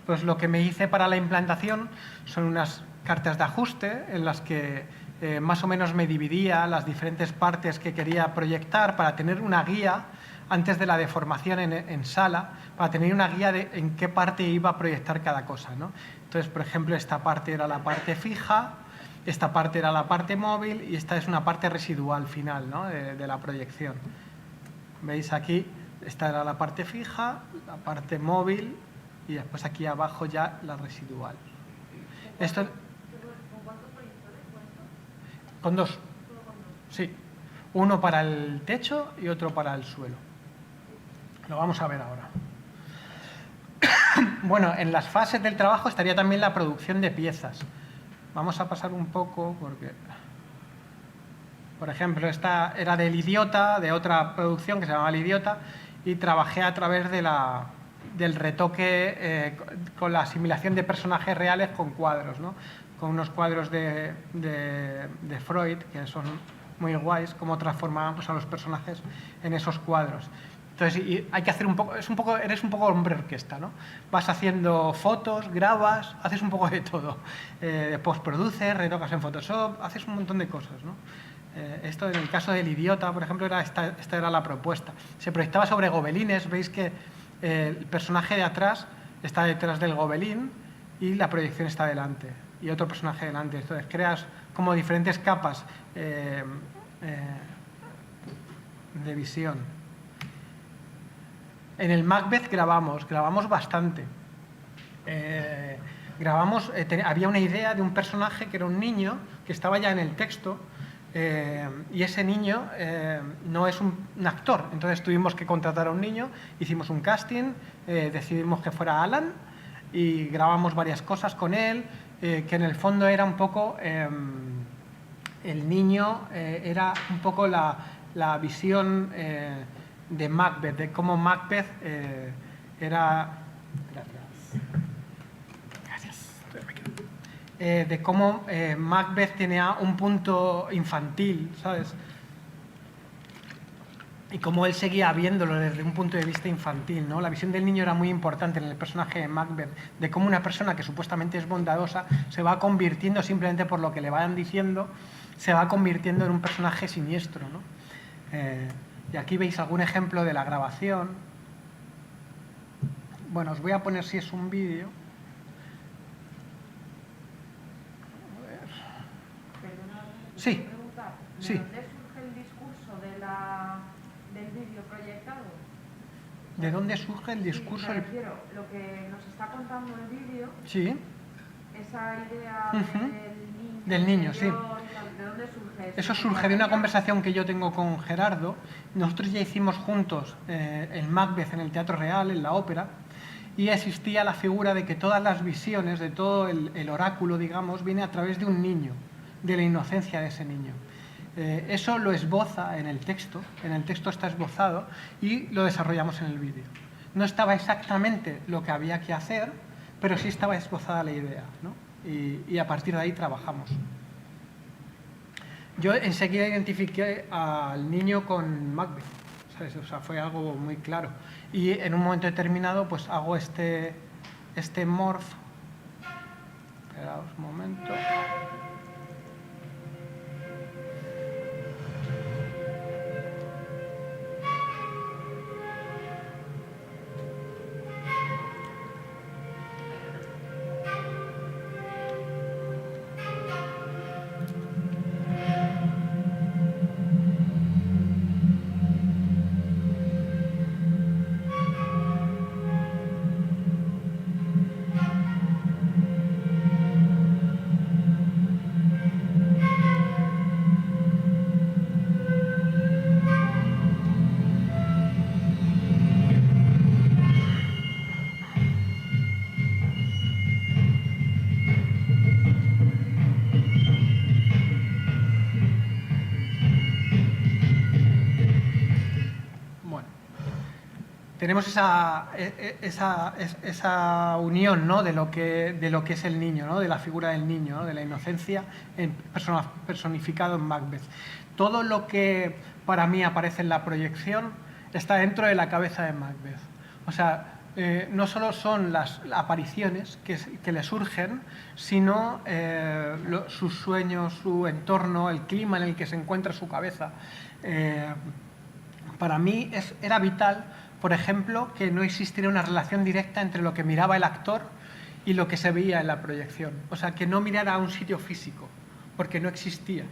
pues lo que me hice para la implantación son unas cartas de ajuste en las que más o menos me dividía las diferentes partes que quería proyectar para tener una guía antes de la deformación en sala, para tener una guía de en qué parte iba a proyectar cada cosa, ¿no? Entonces, por ejemplo, esta parte era la parte fija, esta parte era la parte móvil y esta es una parte residual final, ¿no?, de la proyección. ¿Veis aquí? Esta era la parte fija, la parte móvil y después aquí abajo ya la residual. Esto, ¿Con cuántos proyectores? con dos. Sí. Uno para el techo y otro para el suelo. Lo vamos a ver ahora. Bueno, en las fases del trabajo estaría también la producción de piezas. Vamos a pasar un poco porque, por ejemplo, esta era del Idiota, de otra producción que se llamaba El Idiota, y trabajé a través del retoque con la asimilación de personajes reales con cuadros, ¿no? Con unos cuadros de Freud, que son muy guays, cómo transformábamos a los personajes en esos cuadros. Entonces, hay que hacer eres un poco hombre orquesta, ¿no? Vas haciendo fotos, grabas, haces un poco de todo. Postproduces, retocas en Photoshop, haces un montón de cosas, ¿no? Esto en el caso del Idiota, por ejemplo, esta era la propuesta. Se proyectaba sobre gobelines, veis que el personaje de atrás está detrás del gobelín y la proyección está delante, y otro personaje delante. Entonces, creas como diferentes capas de visión. En el Macbeth grabamos bastante. Había una idea de un personaje que era un niño que estaba ya en el texto y ese niño no es un actor. Entonces tuvimos que contratar a un niño, hicimos un casting, decidimos que fuera Alan y grabamos varias cosas con él, que en el fondo era un poco... el niño era un poco la visión... de Macbeth, de cómo Macbeth era... Gracias. De cómo Macbeth tenía un punto infantil, ¿sabes? y cómo él seguía viéndolo desde un punto de vista infantil, ¿no? La visión del niño era muy importante en el personaje de Macbeth, de cómo una persona que supuestamente es bondadosa se va convirtiendo, simplemente por lo que le vayan diciendo, se va convirtiendo en un personaje siniestro, ¿no? Y aquí veis algún ejemplo de la grabación. Bueno, os voy a poner si es un vídeo. Sí. ¿De Sí. dónde surge el discurso del vídeo proyectado? ¿De dónde surge el discurso? Sí, me refiero, lo que nos está contando el vídeo, Sí. esa idea Del niño, sí. interior y tal, ¿de dónde surge eso? Eso surge de una conversación que yo tengo con Gerardo. Nosotros ya hicimos juntos el Macbeth en el Teatro Real, en la ópera, y existía la figura de que todas las visiones, de todo el oráculo, digamos, viene a través de un niño, de la inocencia de ese niño. Eso lo esboza en el texto está esbozado y lo desarrollamos en el vídeo. No estaba exactamente lo que había que hacer, pero sí estaba esbozada la idea, ¿no? Y a partir de ahí trabajamos. Yo enseguida identifiqué al niño con Macbeth, ¿sabes? O sea, fue algo muy claro. Y en un momento determinado, pues hago este morph. Esperaos un momento. Tenemos esa unión, ¿no? de lo que es el niño, ¿no? De la figura del niño, ¿no? De la inocencia personificado en Macbeth. Todo lo que para mí aparece en la proyección está dentro de la cabeza de Macbeth. O sea, no solo son las apariciones que le surgen, sino sus sueños, su entorno, el clima en el que se encuentra su cabeza. Para mí era vital, por ejemplo, que no existiera una relación directa entre lo que miraba el actor y lo que se veía en la proyección. O sea, que no mirara a un sitio físico, porque no existía.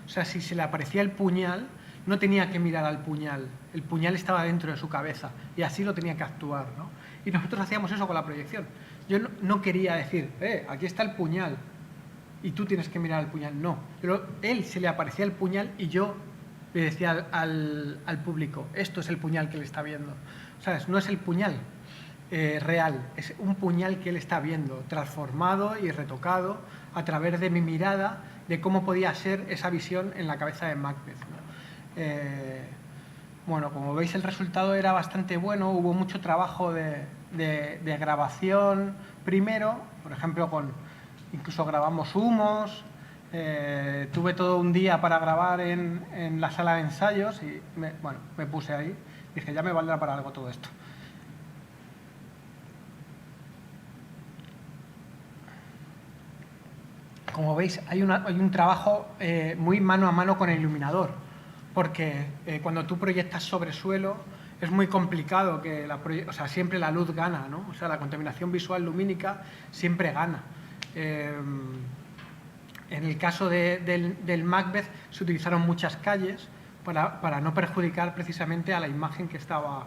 O sea, si se le aparecía el puñal, no tenía que mirar al puñal. El puñal estaba dentro de su cabeza y así lo tenía que actuar, ¿no? Y nosotros hacíamos eso con la proyección. Yo no quería decir, aquí está el puñal y tú tienes que mirar al puñal. No, pero él se le aparecía el puñal y yo le decía al público, esto es el puñal que él está viendo. ¿Sabes? No es el puñal real, es un puñal que él está viendo, transformado y retocado a través de mi mirada, de cómo podía ser esa visión en la cabeza de Macbeth, ¿no? Bueno, como veis, el resultado era bastante bueno, hubo mucho trabajo de grabación primero, por ejemplo, incluso grabamos humos. Tuve todo un día para grabar en la sala de ensayos y me puse ahí. Dije, ya me valdrá para algo todo esto. Como veis, hay un trabajo muy mano a mano con el iluminador, porque cuando tú proyectas sobre suelo es muy complicado que siempre la luz gana, ¿no? O sea, la contaminación visual lumínica siempre gana. En el caso del Macbeth se utilizaron muchas calles para no perjudicar precisamente a la imagen que estaba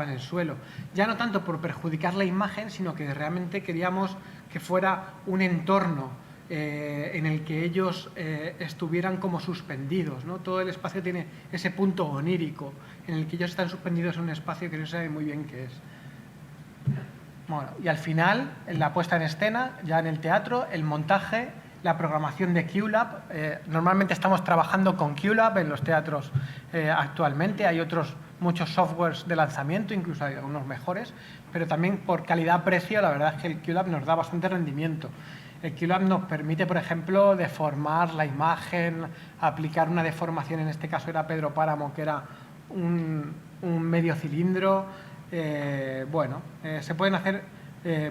en el suelo. Ya no tanto por perjudicar la imagen, sino que realmente queríamos que fuera un entorno en el que ellos estuvieran como suspendidos, ¿no? Todo el espacio tiene ese punto onírico en el que ellos están suspendidos en un espacio que no se sabe muy bien qué es. Bueno, y al final, en la puesta en escena, ya en el teatro, el montaje, la programación de QLab. Normalmente estamos trabajando con QLab en los teatros actualmente. Hay muchos softwares de lanzamiento, incluso hay algunos mejores, pero también por calidad-precio, la verdad es que el QLab nos da bastante rendimiento. El QLab nos permite, por ejemplo, deformar la imagen, aplicar una deformación, en este caso era Pedro Páramo, que era un medio cilindro. Bueno, se pueden hacer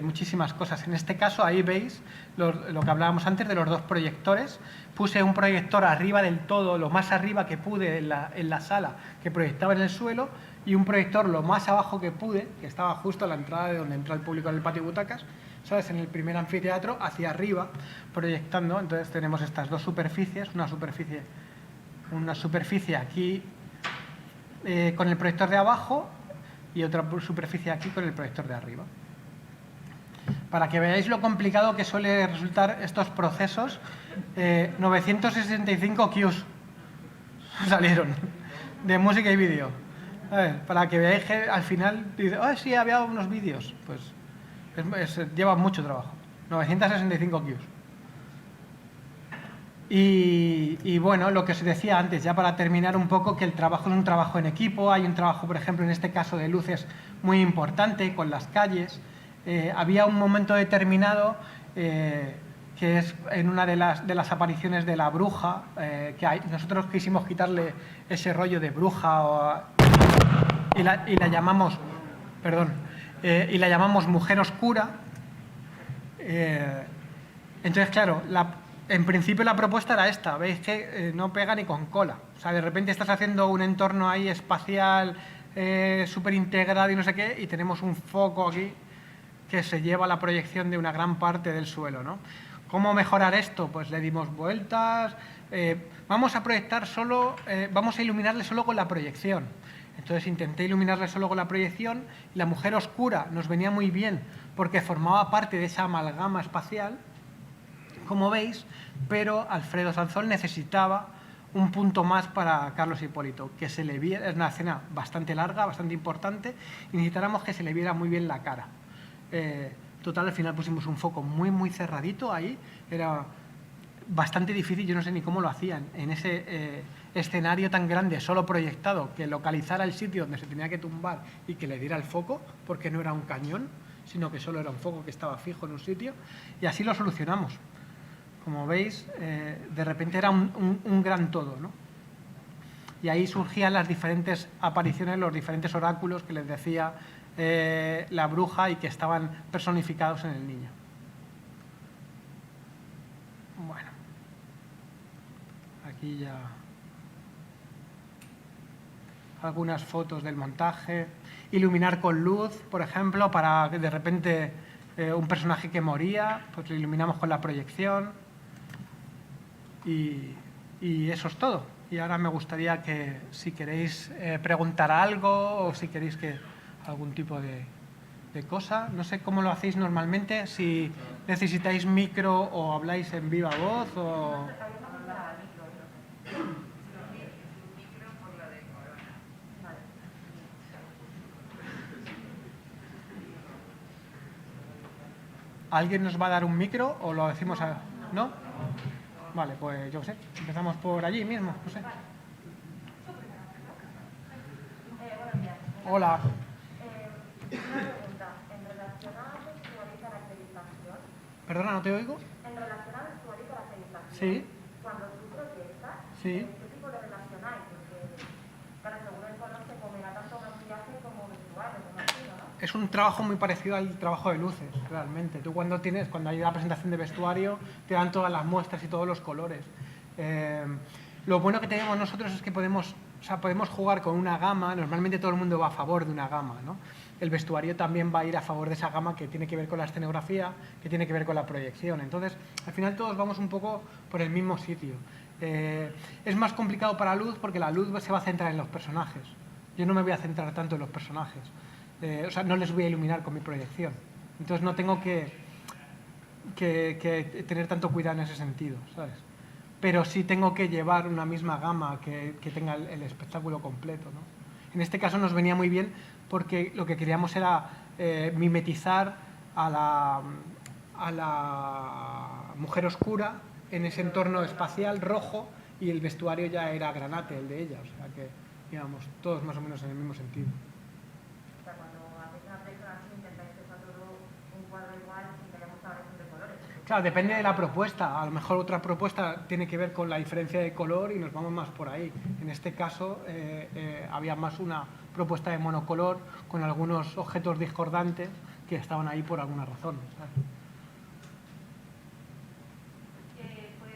muchísimas cosas. En este caso, ahí veis lo que hablábamos antes de los dos proyectores. Puse un proyector arriba del todo, lo más arriba que pude en la sala, que proyectaba en el suelo, y un proyector lo más abajo que pude, que estaba justo a la entrada de donde entra el público en el patio butacas, ¿sabes? En el primer anfiteatro, hacia arriba, proyectando. Entonces tenemos estas dos superficies, una superficie aquí con el proyector de abajo y otra superficie aquí con el proyector de arriba. Para que veáis lo complicado que suele resultar estos procesos, 965 queues salieron de música y vídeo. Para que veáis que al final dice, oh, sí, había unos vídeos. Pues lleva mucho trabajo. 965 queues. Y bueno, lo que os decía antes, ya para terminar un poco, que el trabajo es un trabajo en equipo. Hay un trabajo, por ejemplo, en este caso de luces muy importante con las calles. Había un momento determinado que es en una de las apariciones de la bruja, nosotros quisimos quitarle ese rollo de bruja y la llamamos, y la llamamos Mujer Oscura. Entonces, claro, en principio la propuesta era esta, veis que no pega ni con cola. O sea, de repente estás haciendo un entorno ahí espacial súper integrado y no sé qué, y tenemos un foco aquí que se lleva la proyección de una gran parte del suelo, ¿no? ¿Cómo mejorar esto? Pues le dimos vueltas, vamos a proyectar solo, vamos a iluminarle solo con la proyección. Entonces intenté iluminarle solo con la proyección. La Mujer Oscura nos venía muy bien porque formaba parte de esa amalgama espacial, como veis, pero Alfredo Sanzón necesitaba un punto más para Carlos Hipólito, que se le viera, es una escena bastante larga, bastante importante, y necesitáramos que se le viera muy bien la cara. Total, al final pusimos un foco muy cerradito ahí, era bastante difícil, yo no sé ni cómo lo hacían, en ese escenario tan grande, solo proyectado, que localizara el sitio donde se tenía que tumbar y que le diera el foco, porque no era un cañón, sino que solo era un foco que estaba fijo en un sitio, y así lo solucionamos. Como veis, de repente era un gran todo, ¿no? Y ahí surgían las diferentes apariciones, los diferentes oráculos que les decía la bruja y que estaban personificados en el niño. Bueno, aquí ya algunas fotos del montaje. Iluminar con luz, por ejemplo, para que de repente un personaje que moría, pues lo iluminamos con la proyección. Y eso es todo. Y ahora me gustaría que, si queréis preguntar algo o si queréis que algún tipo de cosa, no sé cómo lo hacéis normalmente, si necesitáis micro o habláis en viva voz o... ¿Alguien nos va a dar un micro o lo decimos a...? ¿No? Vale, pues yo qué sé, empezamos por allí mismo, no sé. Hola. Una pregunta, en relación a vestuario y caracterización. Perdona, ¿no te oigo? En relación a vestuario y caracterización. Sí. Cuando tú proyectas, Sí. ¿qué tipo de relación hay? Porque, claro, según el color se combina tanto maquillaje como vestuario, me imagino, ¿no? Es un trabajo muy parecido al trabajo de luces, realmente. Tú cuando hay la presentación de vestuario, te dan todas las muestras y todos los colores. Lo bueno que tenemos nosotros es que podemos jugar con una gama. Normalmente todo el mundo va a favor de una gama, ¿no? El vestuario también va a ir a favor de esa gama que tiene que ver con la escenografía, que tiene que ver con la proyección. Entonces, al final todos vamos un poco por el mismo sitio. Es más complicado para luz porque la luz se va a centrar en los personajes. Yo no me voy a centrar tanto en los personajes. No les voy a iluminar con mi proyección. Entonces no tengo que tener tanto cuidado en ese sentido, ¿sabes? Pero sí tengo que llevar una misma gama que tenga el espectáculo completo, ¿no? En este caso nos venía muy bien porque lo que queríamos era mimetizar a la Mujer Oscura en ese entorno espacial rojo, y el vestuario ya era granate, el de ella, o sea que íbamos todos más o menos en el mismo sentido. O sea, cuando hacéis una proyección así, intentáis que sea todo un cuadro igual y que haya mucha variación de colores. Claro, depende de la propuesta. A lo mejor otra propuesta tiene que ver con la diferencia de color y nos vamos más por ahí. En este caso había más una propuesta de monocolor con algunos objetos discordantes que estaban ahí por alguna razón, ¿sabes? Pues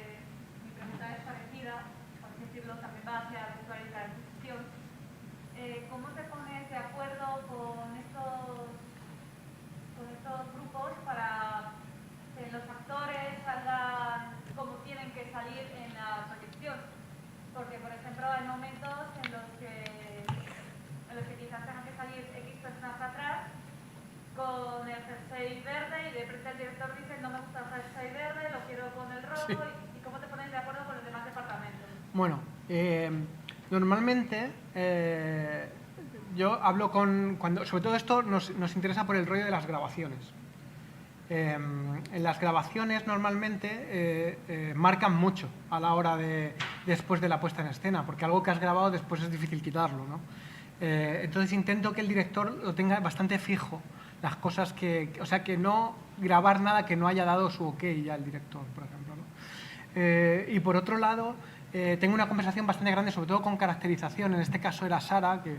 mi pregunta es parecida, por así decirlo, también va hacia el usuario y la institución. ¿Cómo te pones de acuerdo con estos grupos para que los actores salgan como tienen que salir en la proyección? Porque, por ejemplo, hay momentos en los que quizás tengan que salir X personas atrás con el jersey verde y de repente el director dice no me gusta el jersey verde, lo quiero con el rojo. Sí. ¿Y cómo te pones de acuerdo con los demás departamentos? Bueno, normalmente yo hablo sobre todo esto nos interesa por el rollo de las grabaciones. En las grabaciones normalmente marcan mucho a la hora después de la puesta en escena, porque algo que has grabado después es difícil quitarlo, ¿no? Entonces intento que el director lo tenga bastante fijo, las cosas o sea, que no grabar nada que no haya dado su ok ya el director, por ejemplo, ¿no? Y por otro lado, tengo una conversación bastante grande, sobre todo con caracterización. En este caso era Sara, que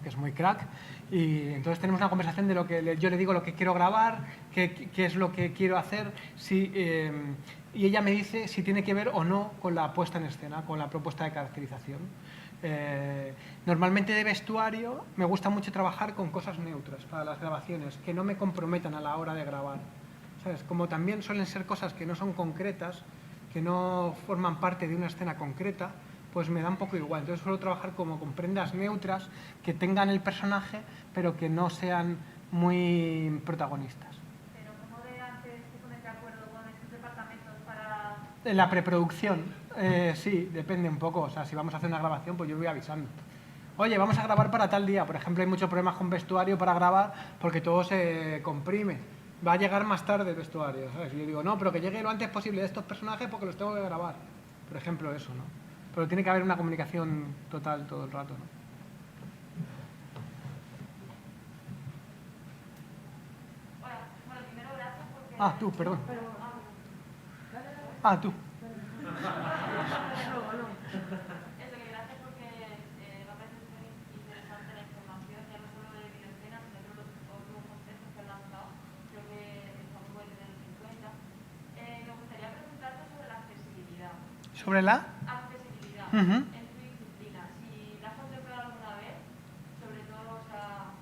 es muy crack, y entonces tenemos una conversación de lo que yo le digo lo que quiero grabar, qué es lo que quiero hacer, y ella me dice si tiene que ver o no con la puesta en escena, con la propuesta de caracterización. Normalmente de vestuario me gusta mucho trabajar con cosas neutras para las grabaciones, que no me comprometan a la hora de grabar, ¿sabes? Como también suelen ser cosas que no son concretas, que no forman parte de una escena concreta, pues me da un poco igual. Entonces suelo trabajar como con prendas neutras que tengan el personaje, pero que no sean muy protagonistas. Pero ¿cómo de antes te pones de acuerdo con estos departamentos para...? En la preproducción, sí, depende un poco. O sea, si vamos a hacer una grabación, pues yo voy avisando. Oye, vamos a grabar para tal día. Por ejemplo, hay muchos problemas con vestuario para grabar porque todo se comprime. Va a llegar más tarde el vestuario, ¿sabes? Y yo digo, no, pero que llegue lo antes posible de estos personajes porque los tengo que grabar. Por ejemplo, eso, ¿no? Pero tiene que haber una comunicación total todo el rato, ¿no? Bueno, primero gracias porque... Ah, tú, perdón. Tú. Eso, que gracias porque me ha parecido muy interesante la información, ya no solo de videoescena, sino de los otros conceptos que han lanzado. Creo que está muy bueno tenerlo en cuenta. Me gustaría preguntarte sobre la accesibilidad. ¿Sobre la? Accesibilidad en tu disciplina. Si la has contemplado alguna vez, sobre todo para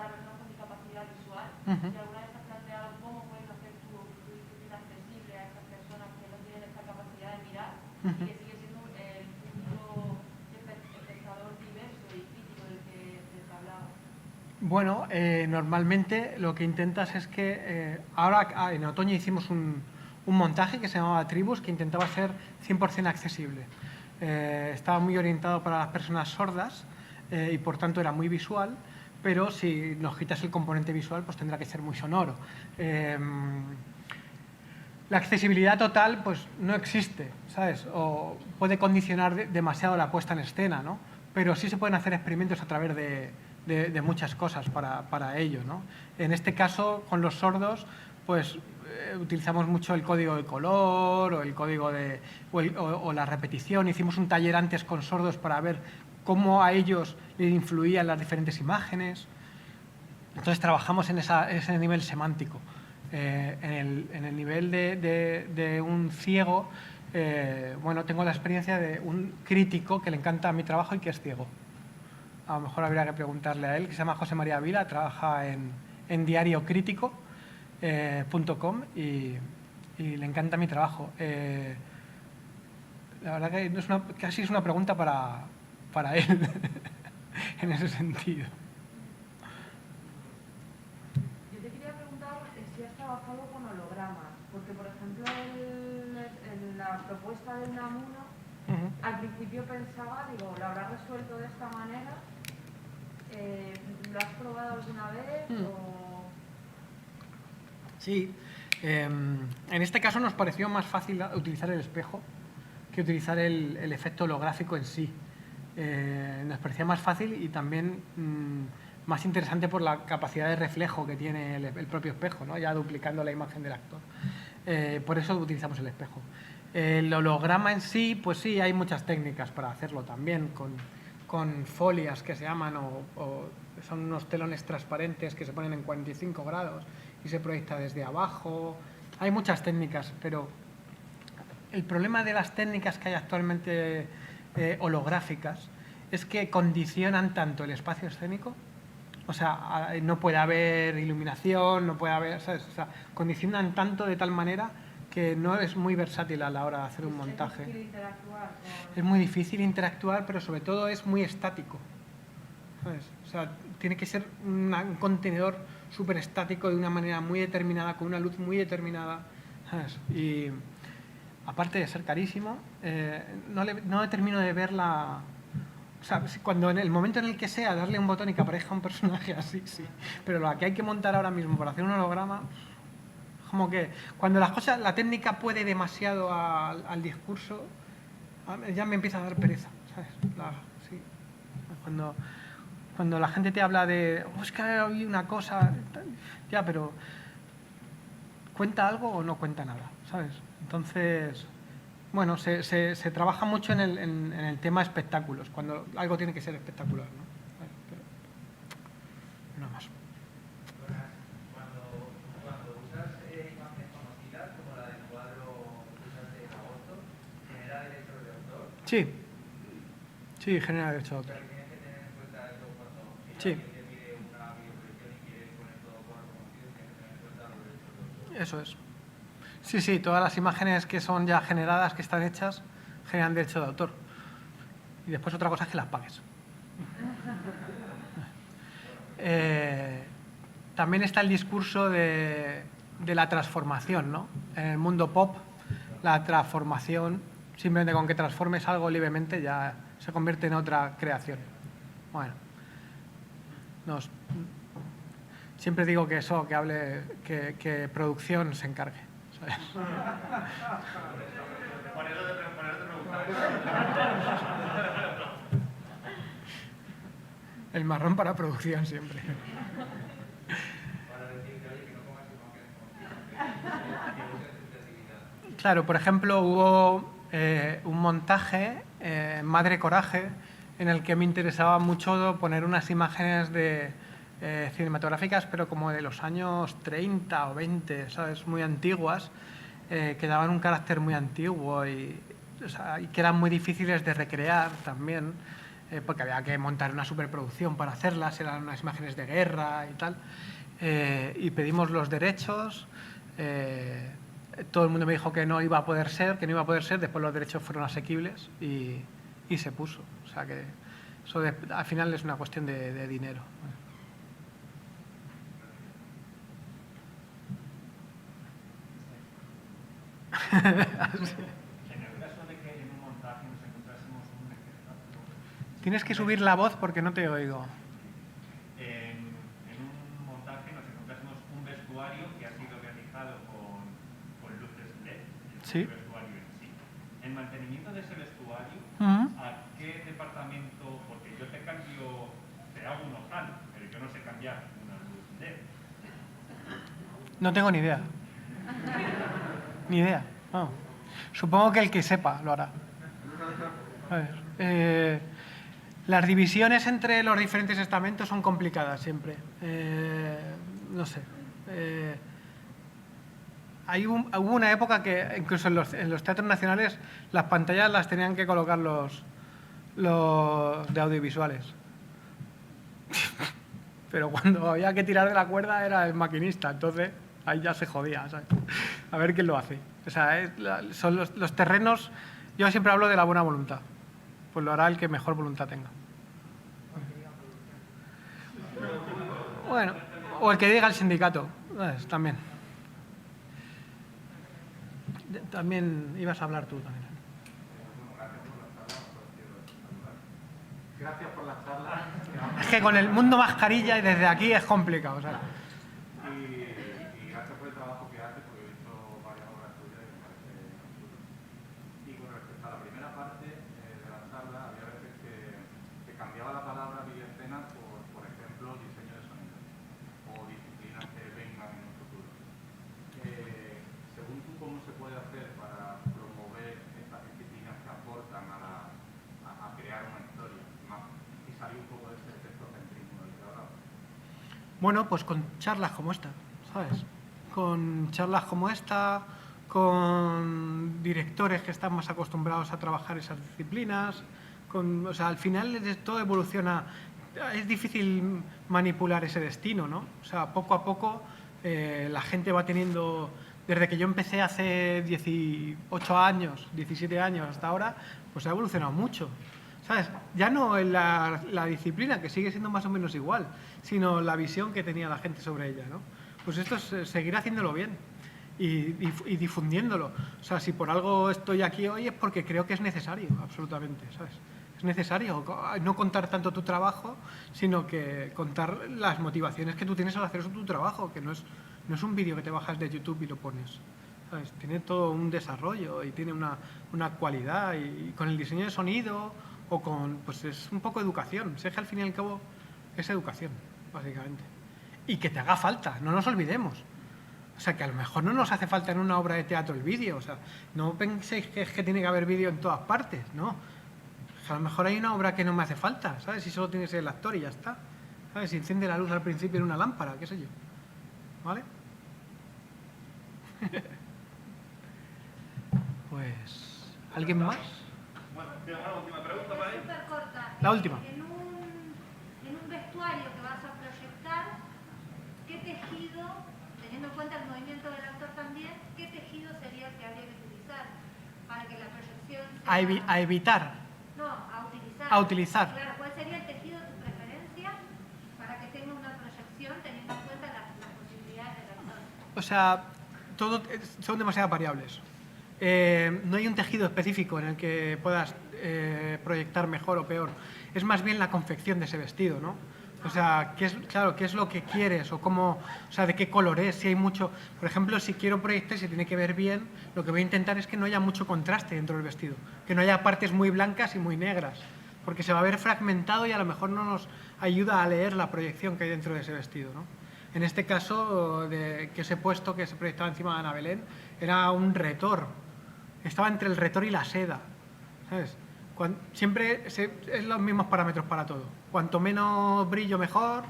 personas con discapacidad visual, si alguna vez has planteado cómo puedes hacer tu disciplina accesible a estas personas que no tienen esta capacidad de mirar y que sigue siendo el público espectador diverso y crítico del que hablaba. Bueno, normalmente lo que intentas es que ahora en otoño hicimos un montaje que se llamaba Tribus, que intentaba ser 100% accesible. Estaba muy orientado para las personas sordas y por tanto era muy visual, pero si nos quitas el componente visual pues tendrá que ser muy sonoro. La accesibilidad total pues no existe, ¿sabes? O puede condicionar demasiado la puesta en escena, ¿no? Pero sí se pueden hacer experimentos a través de muchas cosas para ello, ¿no? En este caso, con los sordos, pues utilizamos mucho el código de color o el código o la repetición. Hicimos un taller antes con sordos para ver cómo a ellos les influían las diferentes imágenes. Entonces trabajamos en ese nivel semántico. En el nivel de un ciego, bueno, tengo la experiencia de un crítico que le encanta mi trabajo y que es ciego. A lo mejor habría que preguntarle a él, que se llama José María Vila, trabaja en diariocrítico.com y le encanta mi trabajo. La verdad que casi es una pregunta para él en ese sentido. Yo te quería preguntar si has trabajado con hologramas, porque por ejemplo en la propuesta de Unamuno, al principio pensaba, digo, ¿lo habrá resuelto de esta manera? ¿Lo has probado alguna vez? Sí, en este caso nos pareció más fácil utilizar el espejo que utilizar el efecto holográfico en sí. Nos parecía más fácil y también más interesante por la capacidad de reflejo que tiene el propio espejo, ¿no? Ya duplicando la imagen del actor. Por eso utilizamos el espejo. El holograma en sí, pues sí, hay muchas técnicas para hacerlo también, con folias que se llaman, o son unos telones transparentes que se ponen en 45 grados y se proyecta desde abajo. Hay muchas técnicas, pero el problema de las técnicas que hay actualmente holográficas es que condicionan tanto el espacio escénico, o sea, no puede haber iluminación, no puede haber, ¿sabes? O sea, condicionan tanto de tal manera que no es muy versátil a la hora de hacer un montaje. Es difícil interactuar con... Es muy difícil interactuar, pero sobre todo es muy estático, ¿sabes? O sea, tiene que ser un contenedor súper estático de una manera muy determinada, con una luz muy determinada, ¿sabes? Y aparte de ser carísimo, no termino de ver la... O sea, cuando en el momento en el que sea darle un botón y que aparezca un personaje así, sí. Pero lo que hay que montar ahora mismo para hacer un holograma, como que cuando las cosas, la técnica puede demasiado al discurso, ya me empieza a dar pereza, ¿sabes? Sí. Cuando la gente te habla de, oh, es que hay una cosa, ya, pero ¿cuenta algo o no cuenta nada? ¿Sabes? Entonces, bueno, se trabaja mucho en el tema espectáculos, cuando algo tiene que ser espectacular, ¿no? Pero, nada más. Cuando usas imágenes conocidas, como la del cuadro que usas en agosto, ¿genera derechos de autor? Sí. Sí, genera derecho de autor. Pero tienes que tener en cuenta eso cuando Sí. alguien te pide una videoproyección y quieres poner todo cuadro conocido, tienes que tener en cuenta los derechos de autor. Eso es. Sí, sí, todas las imágenes que son ya generadas, que están hechas, generan derecho de autor. Y después otra cosa es que las pagues. También está el discurso de la transformación, ¿no? En el mundo pop, la transformación, simplemente con que transformes algo libremente ya se convierte en otra creación. Bueno, siempre digo que eso, que producción se encargue, ¿sabes? Por eso te preguntaba. El marrón para producción siempre. Para decirte, oye, que no pongas imágenes conocidas, que uses tu creatividad. Claro, por ejemplo, hubo un montaje, Madre Coraje, en el que me interesaba mucho poner unas imágenes cinematográficas, pero como de los años 30 o 20, ¿sabes? Muy antiguas, que daban un carácter muy antiguo y que eran muy difíciles de recrear también, porque había que montar una superproducción para hacerlas, eran unas imágenes de guerra y tal. Y pedimos los derechos. Todo el mundo me dijo que no iba a poder ser, después los derechos fueron asequibles y se puso. O sea que eso al final es una cuestión de dinero. En el caso de que en un montaje nos encontrásemos un espectáculo... Tienes que subir la voz porque no te oigo. En un montaje nos encontrásemos un vestuario que ha sido realizado con luces LED, Sí. el vestuario en sí. El mantenimiento de ese vestuario, ¿a qué departamento? Porque yo te hago un ojal, pero yo no sé cambiar una luz LED. No tengo ni idea. Ni idea. No. Supongo que el que sepa lo hará. A ver, las divisiones entre los diferentes estamentos son complicadas siempre. No sé. Hubo una época que incluso en los teatros nacionales las pantallas las tenían que colocar los de audiovisuales. Pero cuando había que tirar de la cuerda era el maquinista, entonces ahí ya se jodía, ¿sabes? A ver quién lo hace. O sea, son los terrenos, yo siempre hablo de la buena voluntad, pues lo hará el que mejor voluntad tenga. Bueno, o el que diga el sindicato, ¿sabes? También. También ibas a hablar tú también. Gracias por la charla. Es que con el mundo mascarilla y desde aquí es complicado, ¿sabes? Y gracias por el trabajo que haces, porque he visto varias obras tuyas y me parece absurdo. Y con respecto a la primera parte de la charla, había veces que cambiaba la palabra videoescena por ejemplo, diseño de sonido o disciplinas que vengan en un futuro. Según tu Bueno, pues con charlas como esta, ¿sabes? Con charlas como esta, con directores que están más acostumbrados a trabajar esas disciplinas, o sea, al final todo evoluciona. Es difícil manipular ese destino, ¿no? O sea, poco a poco la gente va teniendo... Desde que yo empecé hace 18 años, 17 años hasta ahora, pues ha evolucionado mucho, ¿sabes? Ya no en la disciplina, que sigue siendo más o menos igual, sino la visión que tenía la gente sobre ella, ¿no? Pues esto es seguir haciéndolo bien y difundiéndolo. O sea, si por algo estoy aquí hoy es porque creo que es necesario, absolutamente, ¿sabes? Es necesario no contar tanto tu trabajo, sino que contar las motivaciones que tú tienes al hacer eso tu trabajo, que no es un vídeo que te bajas de YouTube y lo pones, ¿sabes? Tiene todo un desarrollo y tiene una cualidad y con el diseño de sonido o con... pues es un poco educación. Si es que al fin y al cabo es educación, básicamente. Y que te haga falta, no nos olvidemos. O sea, que a lo mejor no nos hace falta en una obra de teatro el vídeo. O sea, no penséis que es que tiene que haber vídeo en todas partes, ¿no? A lo mejor hay una obra que no me hace falta, ¿sabes? Si solo tienes el actor y ya está, ¿sabes? Si enciende la luz al principio en una lámpara, qué sé yo, ¿vale? Pues... ¿alguien más? Bueno, ¿tiene una última pregunta para Es él? súper corta. La última. En un vestuario que vas a proyectar, ¿qué tejido, teniendo en cuenta el movimiento del actor también, qué tejido sería el que habría que utilizar para que la proyección sea... A evitar. No, a utilizar. A utilizar. Claro, ¿cuál sería el tejido de tu preferencia para que tenga una proyección teniendo en cuenta las posibilidades del actor? O sea, son demasiadas variables. No hay un tejido específico en el que puedas proyectar mejor o peor. Es más bien la confección de ese vestido, ¿no? O sea, qué es lo que quieres o cómo, o sea, de qué color es, si hay mucho... Por ejemplo, si quiero proyectar, si tiene que ver bien, lo que voy a intentar es que no haya mucho contraste dentro del vestido, que no haya partes muy blancas y muy negras, porque se va a ver fragmentado y a lo mejor no nos ayuda a leer la proyección que hay dentro de ese vestido, ¿no? En este caso, que ese puesto que se proyectaba encima de Ana Belén era un retor, estaba entre el retor y la seda, ¿sabes? Siempre es los mismos parámetros para todo. Cuanto menos brillo, mejor.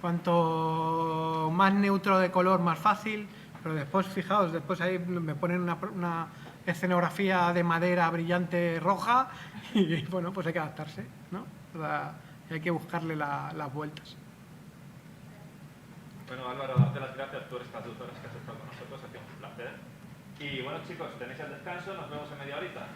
Cuanto más neutro de color, más fácil. Pero después, fijaos, después ahí me ponen una escenografía de madera brillante roja y bueno, pues hay que adaptarse, ¿no? O sea, hay que buscarle las vueltas. Bueno, Álvaro, darte las gracias por estas 2 horas que has estado con nosotros, ha sido un placer. Y bueno, chicos, tenéis el descanso, nos vemos en media horita.